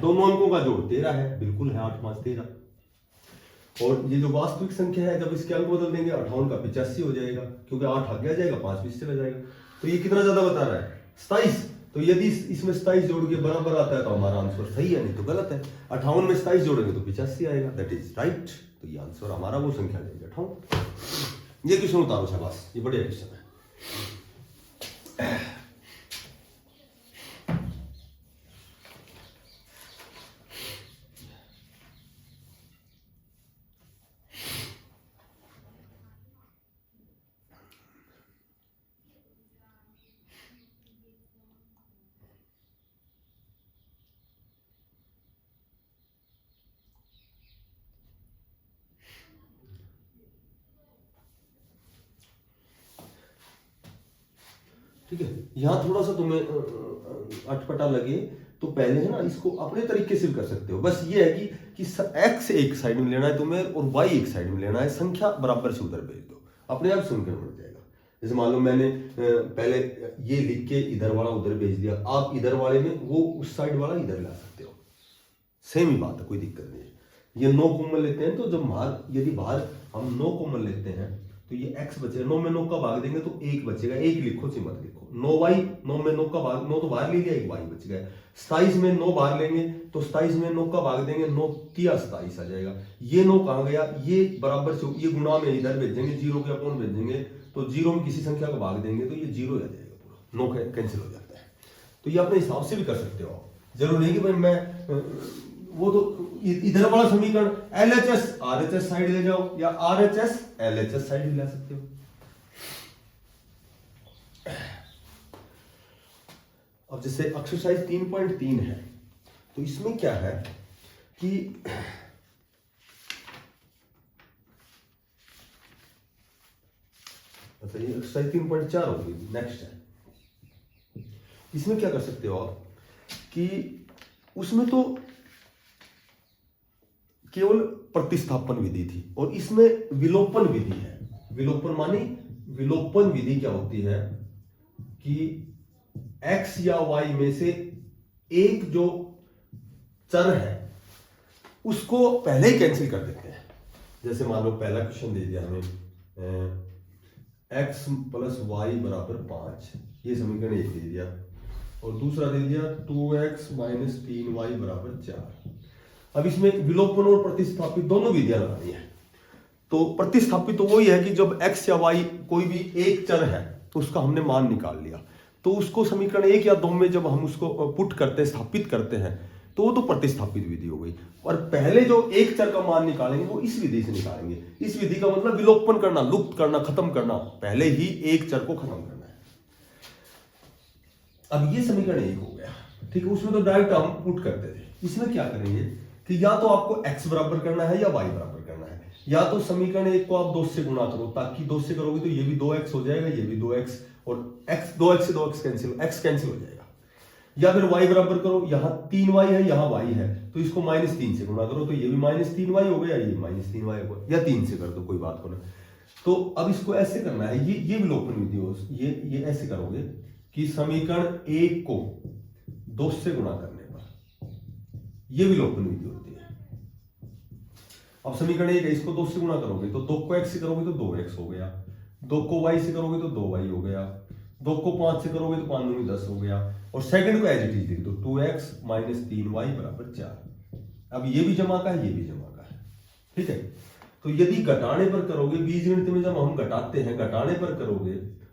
दोनों अंकों का जोड़ 13 है, बिल्कुल है 8 5 13, और ये जो वास्तविक संख्या है जब इसके अंक बदल देंगे 58 का 85 हो जाएगा, क्योंकि 8 आगे आ जाएगा 5 पीछे चला जाएगा, तो ये कितना ज्यादा बता रहा है 27। तो यदि इसमें 27 जोड़ के बराबर आता है तो हमारा आंसर सही है, नहीं तो गलत है। 58 में 27 जोड़ेंगे तो 85 आएगा, दैट इज राइट। तो ये आंसर हमारा वो संख्या लेंगे 58। ये क्वेश्चन उतारो शाबाश, ये बढ़िया क्वेश्चन है। ठीक है, यहां थोड़ा सा तुम्हें अटपटा लगे तो पहले है ना इसको अपने तरीके से भी कर सकते हो, बस ये है कि x एक साइड में लेना है तुम्हें और y एक साइड में लेना है, संख्या बराबर से उधर भेज दो, अपने आप समीकरण बन जाएगा। जैसे मान लो मैंने पहले ये लिख के इधर वाला उधर भेज दिया, आप इधर वाले में वो उस साइड वाला इधर ला सकते हो, सेम ही बात है, कोई दिक्कत नहीं है। ये 9 कॉमन लेते हैं तो जब बाहर यदि बाहर हम 9 कॉमन लेते हैं तो ये x बचेगा, 9 में 9 का भाग देंगे तो 1 बचेगा, 1 लिखो से मत लिखो, 9y, 9 में 9 का भाग, 9 तो बाहर ले लिया, 1 y बच गया। 27 में 9 बाहर लेंगे तो 27 में 9 का भाग देंगे, 9 3 27 आ जाएगा। ये 9 कहाँ गया, ये बराबर से ये गुणा में इधर भेजेंगे, 0 के अपॉन भेजेंगे तो 0 में किसी संख्या का भाग देंगे तो ये 0 आ जाएगा, पूरा 9 कैंसिल हो जाता है। तो ये अपने हिसाब से भी कर सकते हो, जरूर नहीं कि भाई मैं वो तो इधर वाला समीकरण LHS RHS साइड ले जाओ या RHS LHS साइड भी ला सकते हो। अब जैसे एक्सरसाइज 3.3 है तो इसमें क्या है कि अच्छा ये एक्सरसाइज 3.4 होगी, नेक्स्ट है। इसमें क्या कर सकते हो आप कि उसमें तो केवल प्रतिस्थापन विधि थी और इसमें विलोपन विधि है। विलोपन माने विलोपन विधि क्या होती है कि x या y में से एक जो चर है उसको पहले ही कैंसिल कर देते हैं। जैसे मान लो पहला क्वेश्चन दे दिया हमें x प्लस वाई बराबर 5, ये समीकरण 1 दे दिया, और दूसरा दे दिया 2x माइनस 3y बराबर 4। अब इसमें विलोपन और प्रतिस्थापित दोनों विधियां लगानी है। तो प्रतिस्थापित तो वही है कि जब x या y कोई भी एक चर है तो उसका हमने मान निकाल लिया, तो उसको समीकरण 1 या 2 में जब हम उसको पुट करते हैं, स्थापित करते हैं, तो वो तो प्रतिस्थापित विधि हो गई। और पहले जो एक चर का मान निकालेंगे वो इस विधि से निकालेंगे। इस विधि का मतलब विलोपन करना, लुप्त करना, खत्म करना, पहले ही एक चर को खत्म करना है। अब ये समीकरण 1 हो गया, ठीक है। उसमें तो डायरेक्ट हम पुट करते थे, इसमें क्या करेंगे कि या तो आपको x बराबर करना है या y बराबर करना है। या तो समीकरण एक को आप 2 से गुणा करो, ताकि 2 से करोगे तो ये भी 2x हो जाएगा, ये भी 2x, और x 2x से 2x कैंसिल हो जाएगा। या फिर y बराबर करो, यहाँ 3y है, यहाँ y है, तो इसको -3 से गुणा करो, तो ये भी -3y हो गया, ये -3y हो गया, या 3 से कर दो, कोई बात हो ना। तो अब इसको ऐसे करना है, ये विलोपन विधि हो, ये ऐसे करोगे कि समीकरण 1 को 2 से गुणा करने पर, ये विलोपन विधि होती है। अब समीकरण 1 है, इसको 2 से गुणा करोगे तो 2 को x से करोगे तो 2x हो गया, 2 को y से करोगे तो 2y हो गया, 2 को 5 से करोगे तो 5 दूनी 10 हो गया, और सेकंड को एज इट इज लिख दो, 2x - 3y बराबर 4। अब ये भी जमा का है, ये भी जमा का है, ठीक है। तो यदि घटाने पर करोगे, बीजगणित में जब हम घटाते हैं, घटाने पर करोगे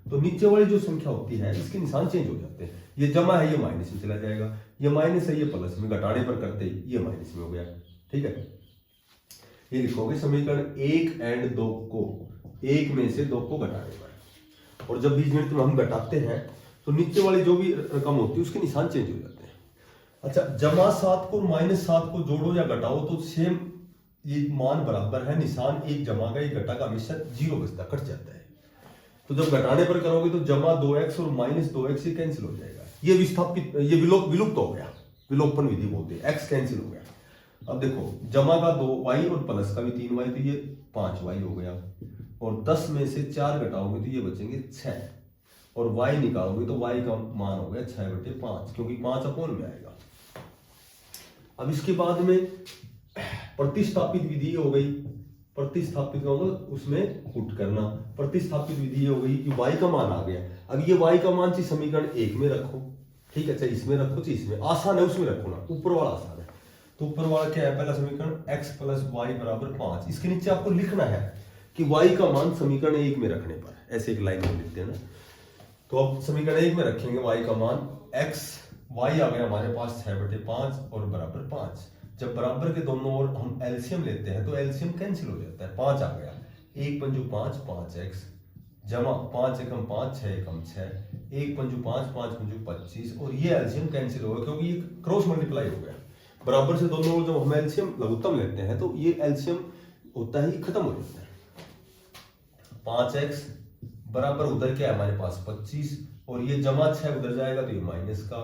तो नीचे वाली जो संख्या होती है इसके निशान चेंज हो जाते हैं। ये जमा है, ये माइनस में चला जाएगा, ये माइनस है, ये प्लस में, घटाने पर करते ही ये माइनस में हो गया, ठीक है। ये लिखोगे समीकरण 1 और 2 को, 1 में से 2 को घटाने पर, और जब बीजगणित में हम घटाते हैं तो नीचे वाली जो भी रकम होती है उसके निशान चेंज हो जाते हैं। अच्छा, जमा 7 को -7 को जोड़ो या घटाओ तो सेम ये मान बराबर है, निशान एक जमा का एक घटा का हमेशा 0 बचता, कट जाता है। तो जब घटाने पर करोगे तो जमा 2x और -2x ये कैंसिल हो जाएगा, ये विस्थापित, ये विलुप्त हो गया, विलोपन विधि बोलते हैं, x कैंसिल हो गया। अब देखो, जमा का 2y और प्लस का भी 3y, तो ये 5y हो गया, और 10 में से 4 घटाओगे तो ये बचेंगे 6, और y निकालोगे तो y का मान हो गया 6/5, क्योंकि 5 अपोन में आएगा। अब इसके बाद में प्रतिस्थापित विधि हो गई, प्रतिस्थापित का मतलब उसमें पुट करना, प्रतिस्थापित विधि हो गई कि y का मान आ गया। अब ये y का मान चाहिए समीकरण 1 में रखो, ठीक है, चाहे इसमें रखो चाहे इसमें, आसान है उसमें रखो ना, ऊपर वाला आसान है। तो ऊपर वाला क्या है, पहला समीकरण x + y = 5, इसके नीचे आपको लिखना है कि y का मान समीकरण 1 में रखने पर, ऐसे एक लाइन में लिखते हैं ना। तो अब समीकरण 1 में रखेंगे y का मान, y आ गया हमारे पास 6/5 और बराबर 5। जब बराबर के दोनों ओर हम एलसीएम लेते हैं तो एलसीएम कैंसिल हो जाता है, 5 आ गया, 1 × 5 5x, जमा 5 × 5 6 × 6, 1 × 5 5 × 25, और ये एलसीएम कैंसिल हो गया क्योंकि ये क्रॉस मल्टीप्लाई हो गया। बराबर से दोनों ओर जब हम एलसीएम लघुत्तम लेते हैं तो ये एलसीएम होता है, खत्म हो जाता है। 5x बराबर उधर क्या है हमारे पास 25, और ये जमा 6 उधर जाएगा तो ये माइनस का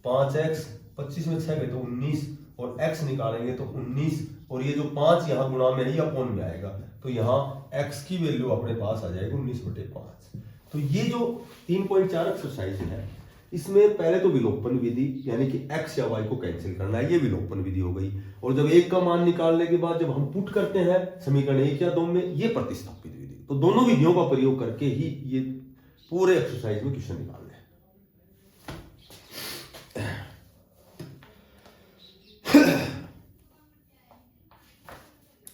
5x, 25 में 6 गए तो 19, और x निकालेंगे तो 19, और ये जो 5 यहाँ गुणा में है ये अपोन में आएगा, तो यहाँ x की वैल्यू अपने पास आ जाएगी 19/5। तो ये जो 3.4 एक्सरसाइज है, इसमें पहले तो विलोपन विधि यानी कि x या y को कैंसिल करना है, ये विलोपन विधि हो गई। और जब 1 का मान निकालने के बाद जब हम पुट करते हैं समीकरण 1 या 2 में, ये प्रतिस्थापित विधि। तो दोनों विधियों का प्रयोग करके ही ये पूरे एक्सरसाइज में क्वेश्चन निकालने हैं।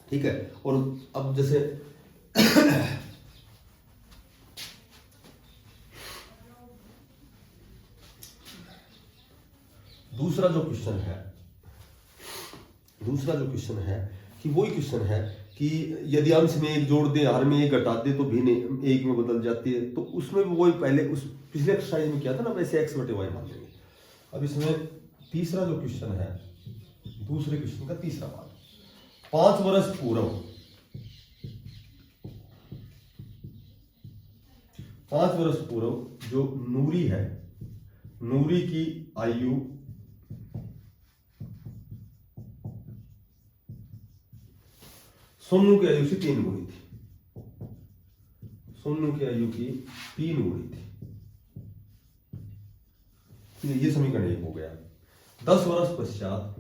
ठीक है, और अब जैसे दूसरा जो क्वेश्चन है कि वही क्वेश्चन है कि यदि अंश में 1 जोड़ दें, हर में 1 घटा दें तो भिन्न 1 में बदल जाती है। तो उसमें भी वही पहले उस पिछले एक्सरसाइज में किया था ना, वैसे x/y मान लेंगे। अब इसमें तीसरा जो क्वेश्चन है, दूसरे क्वेश्चन का तीसरा पार्ट, 5 वर्ष पूर्व, 5 वर्ष पूर्व जो नूरी है, नूरी की आयु सोनू की आयु से 3 गुनी थी, सोनू की आयु की 3 गुनी थी। ये समीकरण 1 हो गया। 10 वर्ष पश्चात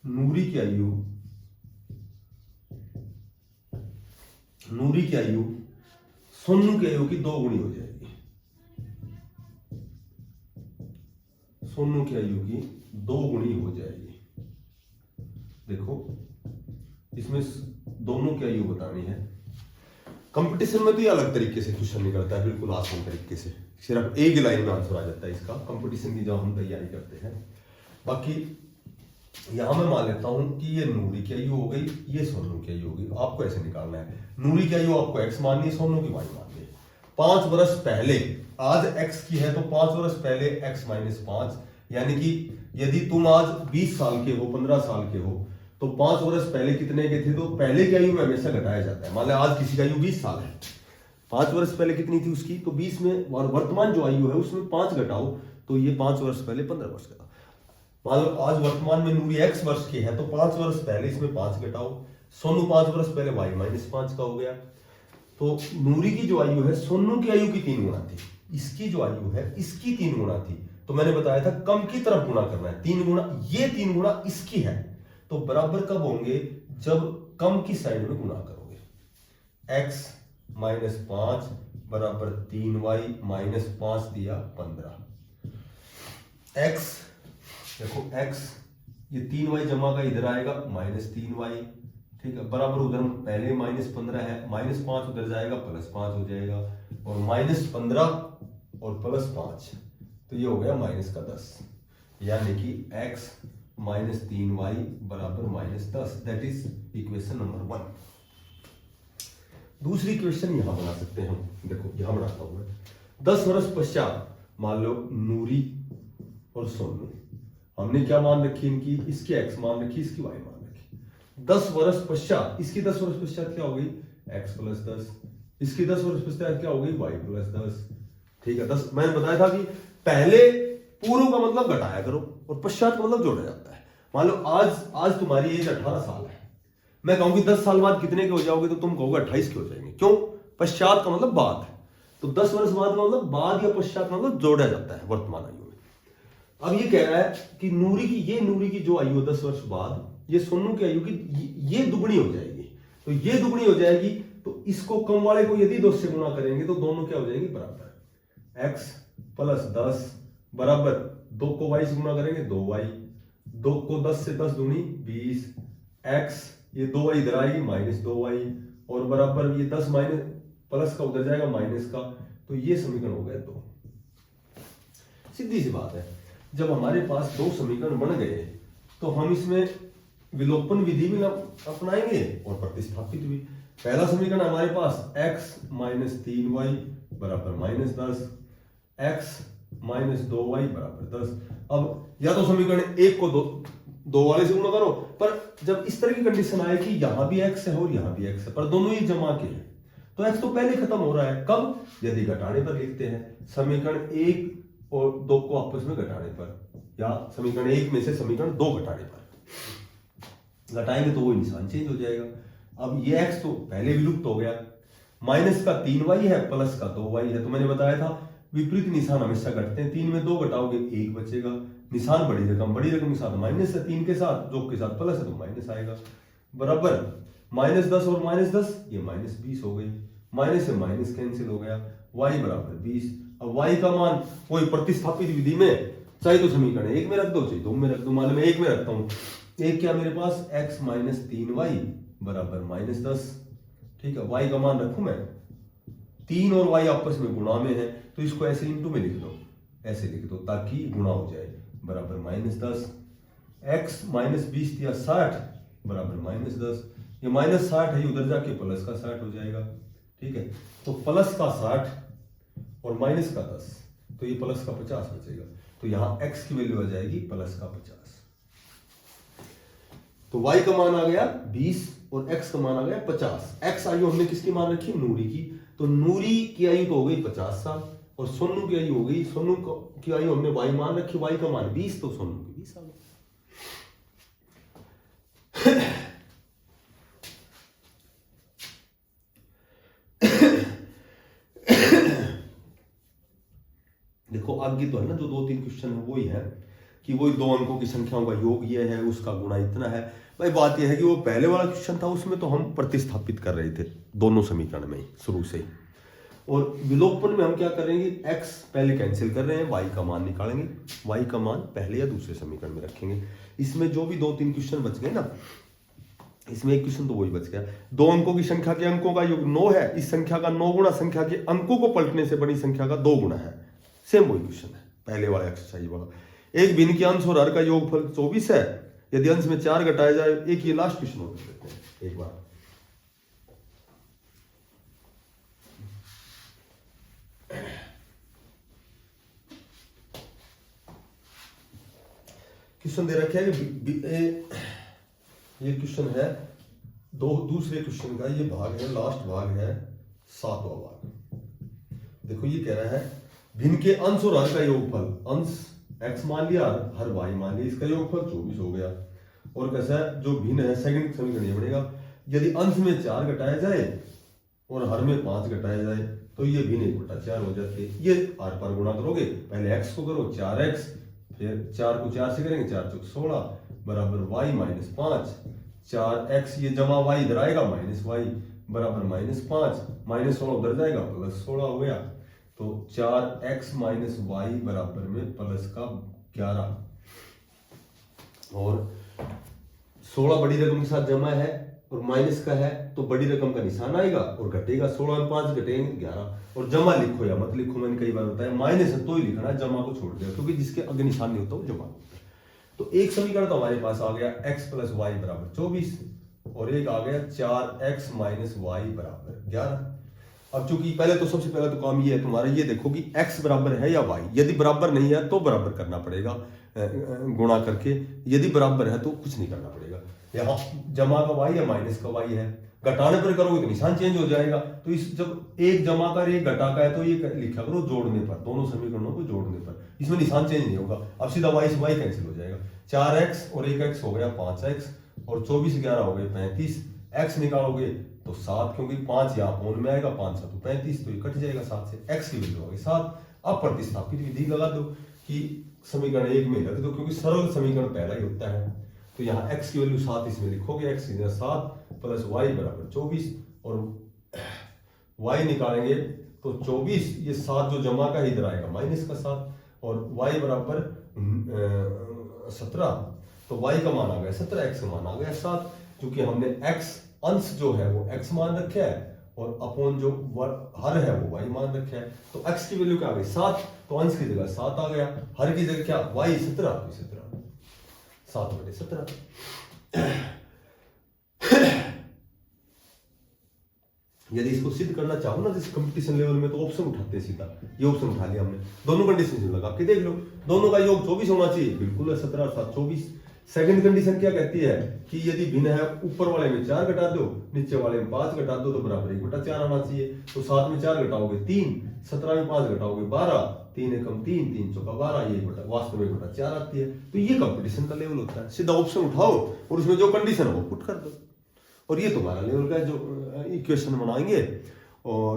नूरी की आयु सोनू की आयु की 2 गुनी हो जाएगी, सोनू की आयु की 2 गुनी हो जाएगी। देखो, इसमें दोनों की आयु बतानी है। कंपटीशन में तो ये अलग तरीके से क्वेश्चन निकलता है, बिल्कुल आसान तरीके से, सिर्फ एक ही लाइन में आंसर आ जाता है इसका, कंपटीशन की जब हम तैयारी करते हैं। बाकी यहां मैं मान लेता हूं कि ये नूरी की आयु हो गई, ये सोनू की आयु हो गई। आपको ऐसे निकालना है, नूरी की आयु आपको x माननी है, सोनू की y माननी है। 5 वर्ष पहले, आज x की है तो 5 वर्ष पहले x माइनस 5, यानी कि यदि तुम आज 20 साल के हो, 15 साल के हो, तो 5 वर्ष पहले कितने के थे, तो पहले की आयु में हमेशा घटाया जाता है। मान लो आज किसी का आयु 20 साल है, 5 वर्ष पहले कितनी थी उसकी, तो 20 में, और वर्तमान जो आयु है उसमें 5 घटाओ तो ये 5 वर्ष पहले 15 वर्ष का था। मान लो आज वर्तमान में नूरी x वर्ष की है तो 5 वर्ष पहले इसमें 5 घटाओ, सोनू 5 वर्ष पहले y माइनस 5 का हो गया। तो नूरी की जो आयु है सोनू की आयु की 3 गुना थी, इसकी जो आयु है इसकी 3 गुना थी। तो मैंने बताया था कम की तरफ गुणा करना है, 3 गुना, ये 3 गुना इसकी है। तो बराबर कब होंगे, जब कम की साइड में गुणा करोगे। x माइनस 5 बराबर 3y माइनस 5 दिया 15। x देखो, x ये 3y जमा का इधर आएगा माइनस 3y, ठीक है, बराबर उधर पहले माइनस 15 है, माइनस 5 उधर जाएगा प्लस 5 हो जाएगा, और माइनस 15 और प्लस 5 तो ये हो गया माइनस का 10, यानी कि x माइनस 3y बराबर minus 10, that is equation number 1। दूसरी इक्वेशन यहां बना सकते हैं हम, देखो यहां बनाता हूं मैं। 10 वर्ष पश्चात मान लो नूरी और सोनू, हमने क्या मान रखी इनकी, इसकी x मान रखी, इसकी y मान रखी। 10 वर्ष पश्चात, इसकी 10 वर्ष पश्चात क्या हो गई, x प्लस 10, इसकी 10 वर्ष पश्चात क्या हो गई, y प्लस 10, ठीक है। 10 मैंने बताया था कि पहले पूर्व का मतलब घटाया करो और पश्चात का मतलब जोड़ा जाता है। मान लो आज तुम्हारी एज 18 साल है, मैं कहूंगी 10 साल बाद कितने के हो जाओगे, तो तुम कहोगे 28 के हो जाएंगे। क्यों, पश्चात का मतलब बाद है, तो 10 वर्ष बाद का मतलब बाद या पश्चात का मतलब जोड़ा जाता है वर्तमान आयु में। अब ये कह रहा है कि नूरी की जो आयु है 10 वर्ष बाद, ये सोनू की आयु की ये दुगनी हो जाएगी। तो ये दुगनी हो जाएगी तो इसको कम वाले को यदि 2 से गुणा करेंगे तो दोनों क्या हो जाएंगे, बराबर। x प्लस 10 बराबर 2 को y से गुणा करेंगे 2y, 2 को 10 से 10 दूनी 20, x ये 2y इधर आएगी माइनस 2y, और बराबर ये 10 माइनस प्लस का उधर जाएगा माइनस का, तो ये समीकरण हो गया 2। सीधी सी बात है, जब हमारे पास 2 समीकरण बन गए तो हम इसमें विलोपन विधि भी अपनाएंगे और प्रतिस्थापित भी। पहला समीकरण हमारे पास x माइनस 3y बराबर माइनस 10, x माइनस 2y बराबर 10। अब या तो समीकरण 1 को दो वाले से गुणा करो, पर जब इस तरह की कंडीशन आए कि यहां भी x है और यहां भी x है, पर दोनों ही जमा के हैं, तो x तो पहले खत्म हो रहा है। कब, यदि घटाने पर लिखते हैं, समीकरण 1 और 2 को आपस में घटाने पर, या समीकरण 1 में से समीकरण 2 घटाने पर घटाएंगे तो वो निशान चेंज हो जाएगा। अब ये x तो पहले विलुप्त हो गया, माइनस का 3y है प्लस का 2y है, तो मैंने बताया था विपरीत निशान हमेशा घटते हैं। 3 में 2 घटाओगे 1 बचेगा, निशान बड़ी रकम के साथ माइनस है, 3 के साथ जोग के साथ प्लस है तो माइनस आएगा, बराबर माइनस 10 और माइनस 10 ये माइनस 20 हो गई, माइनस से माइनस कैंसिल हो गया, y बराबर 20। अब y का मान कोई प्रतिस्थापित विधि में चाहे तो समीकरण 1 में रख दो, चाहे 2 में रख दो। मान लो मैं 1 में रखता हूं, एक क्या मेरे पास x माइनस 3y बराबर माइनस 10, ठीक है। y का मान रखूं मैं, 3 और y आपस में गुणा में है तो इसको ऐसे इंटू में लिख दो, ऐसे लिख दो ताकि गुणा हो जाए, बराबर माइनस 10। x माइनस 20 दिया 60 बराबर माइनस 10, ये माइनस 60 है, उधर जाके प्लस का 60 हो जाएगा, ठीक है। तो प्लस का 60 और माइनस का 10, तो ये प्लस का 50 बचेगा, तो यहां x की वैल्यू आ जाएगी प्लस का 50। तो y का मान आ गया 20 और x का मान आ गया 50। x आयु हमने किसकी मान रखी, नूरी की, तो नूरी की आयु तो हो गई 50 साल और सोनू की आयु हो गई, सोनू की आयु हमने y मान रखी, y का मान 20, तो सोनू की 20 साल। देखो आगे तो है ना, जो 2-3 क्वेश्चन है वो ही है कि वही 2 अंकों की संख्याओं का योग ये है, उसका गुणा इतना है। भाई बात यह है कि वो पहले वाला क्वेश्चन था उसमें तो हम प्रतिस्थापित कर रहे थे दोनों समीकरण में शुरू से, और विलोपन में हम क्या करेंगे, x पहले कैंसिल कर रहे हैं, y का मान निकालेंगे, y का मान पहले या दूसरे समीकरण में रखेंगे। इसमें जो भी 2-3 क्वेश्चन बच गए ना, इसमें एक क्वेश्चन तो वही बच गया। 2 अंकों की संख्या के अंकों का योग 9 है, इस संख्या का 9 गुना संख्या के अंकों को पलटने से बड़ी संख्या का 2 गुना है। सेम वही क्वेश्चन है पहले वाला एक्सरसाइज वाला। एक भिन्न के अंश और हर का योगफल 24 है, यदि अंश में 4 घटाया जाए, एक ये लास्ट क्वेश्चन हो देते हैं एक बार। क्वेश्चन दे रखे है कि ये क्वेश्चन है दूसरे क्वेश्चन का ये भाग है, लास्ट भाग है, 7वां भाग। देखो ये कह रहा है भिन्न के अंश और हर का योगफल, अंश x मान लिया, हर y मान लिया, इसका योगफल 24 हो गया। और कैसा है जो भिन्न है, सेकंड समीकरण ये बनेगा यदि अंश में 4 घटाया जाए और हर में 5 घटाया जाए तो ये भिन्न 1/4 हो जाती है। ये r पर गुणा करोगे, पहले x को करो 4x, फिर 4 को 4 से करेंगे, 4 चौक 16 बराबर y माइनस 5, 4x ये जमा y इधर आएगा माइनस y बराबर -5, -16 उधर जाएगा +16 हो गया। तो 4x माइनस y बराबर में प्लस का 11 और 16 बड़ी रकम के साथ जमा है और माइनस का है तो बड़ी रकम का निशान आएगा और घटेगा, 16 में 5 घटेंगे 11। और जमा लिखो या मत लिखो, मैंने कई बार बताया माइनस है तो ही लिखना है, जमा को छोड़ दिया क्योंकि जिसके आगे निशान नहीं होता वो जमा होता है। तो एक समीकरण तो हमारे पास आ गया x प्लस वाई बराबर 24 और एक आ गया 4x माइनस वाई बराबर 11। अब चूंकि पहले तो सबसे पहले तो काम ये है तुम्हारा, ये देखो कि x बराबर है या y, यदि बराबर नहीं है तो बराबर करना पड़ेगा गुणा करके, यदि बराबर है तो कुछ नहीं करना पड़ेगा। यहाँ जमा का y या माइनस का y है, घटाने पर करोगे तो निशान चेंज हो जाएगा। तो इस जब एक जमा कर एक घटा का है तो ये लिखा करो जोड़ने पर, दोनों समीकरणों को जोड़ने पर, इसमें निशान चेंज नहीं होगा। अब सीधा y से y कैंसिल हो जाएगा, 4x और 1x हो गया 5x और 24 11 हो गए 35, x निकालोगे तो 7, क्योंकि 5 यहाँ कोण में आएगा, 5 7 35, तो ये कट जाएगा 7 से, x की वैल्यू होगी 7। अब प्रतिस्थापित विधि लगा दो कि समीकरण 1 में रख दो, क्योंकि सरल समीकरण पहला ही होता है। तो यहाँ x की वैल्यू 7 इसमें लिखोगे, x की जगह 7 प्लस y बराबर 24 और y निकालेंगे तो 24, ये 7 जो जमा का इधर आएगा माइनस का 7 और y बराबर 17, तो y का मान आ गया 17, x का मान आ गया 7, क्योंकि हमने x अंश जो है वो x मान रखा है और अपॉन जो हर है वो y मान रखा है। तो x की वैल्यू क्या आ गई 7, तो अंश की जगह 7 आ गया, हर की जगह क्या y 17, 7/17। यदि इसको सिद्ध करना चाहो ना जिस कंपटीशन लेवल में, तो ऑप्शन उठाते हैं सीधा, ये ऑप्शन उठा लिया हमने, दोनों कंडीशन लगा के देख लो, दोनों का योग 24 होना चाहिए, बिल्कुल है 17 और 7 24। सेकंड कंडीशन क्या कहती है कि यदि भिन्न है, ऊपर वाले में 4 घटा दो, नीचे वाले में 5 घटा दो, तो बराबर 1/4 आना चाहिए। तो 7 में 4 घटाओगे 3, 17 में 5 घटाओगे 12, 3 एकम 3, 3 चौका 12, ये वास्तव में 1/4 आती है। तो ये कंपटीशन का लेवल होता है, सीधा ऑप्शन उठाओ और उसमें जो कंडीशन है वो पुट कर दो, और ये तुम्हारा लेवल का जो इक्वेशन बनाएंगे। और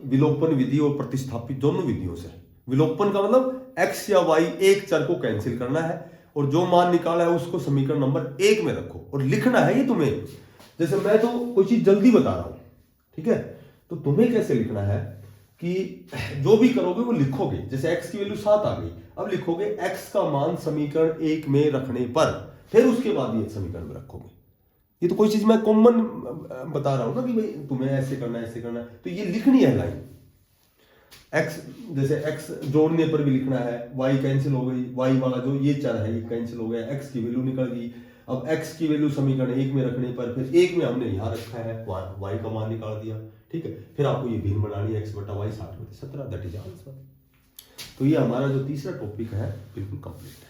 विलोपन विधि और प्रतिस्थापित दोनों विधियों से, विलोपन का मतलब x या y एक चर को कैंसिल करना है और जो मान निकाला है उसको समीकरण नंबर 1 में रखो और लिखना है ये तुम्हें। जैसे मैं तो कोई चीज जल्दी बता रहा हूं, ठीक है, तो तुम्हें कैसे लिखना है कि जो भी करोगे वो लिखोगे। जैसे x की वैल्यू 7 आ गई, अब लिखोगे x का मान समीकरण 1 में रखने पर, फिर उसके बाद ये समीकरण में रखोगे। ये तो कोई चीज मैं कॉमन बता रहा हूं ना कि भाई तुम्हें ऐसे करना है ऐसे करना है, तो ये लिखनी है लाइन। x जैसे x जोड़ने पर भी लिखना है, y कैंसिल हो गई, y वाला जो ये चर है ये कैंसिल हो गया, x की वैल्यू निकल गई। अब x की वैल्यू समीकरण 1 में रखने पर, फिर 1 में हमने यहां रखा है, y का मान निकाल दिया, ठीक है। फिर आपको ये भिन्न बनानी है, x/y 60/17, दैट इज आंसर। तो ये हमारा जो तीसरा टॉपिक है बिल्कुल कंप्लीट है।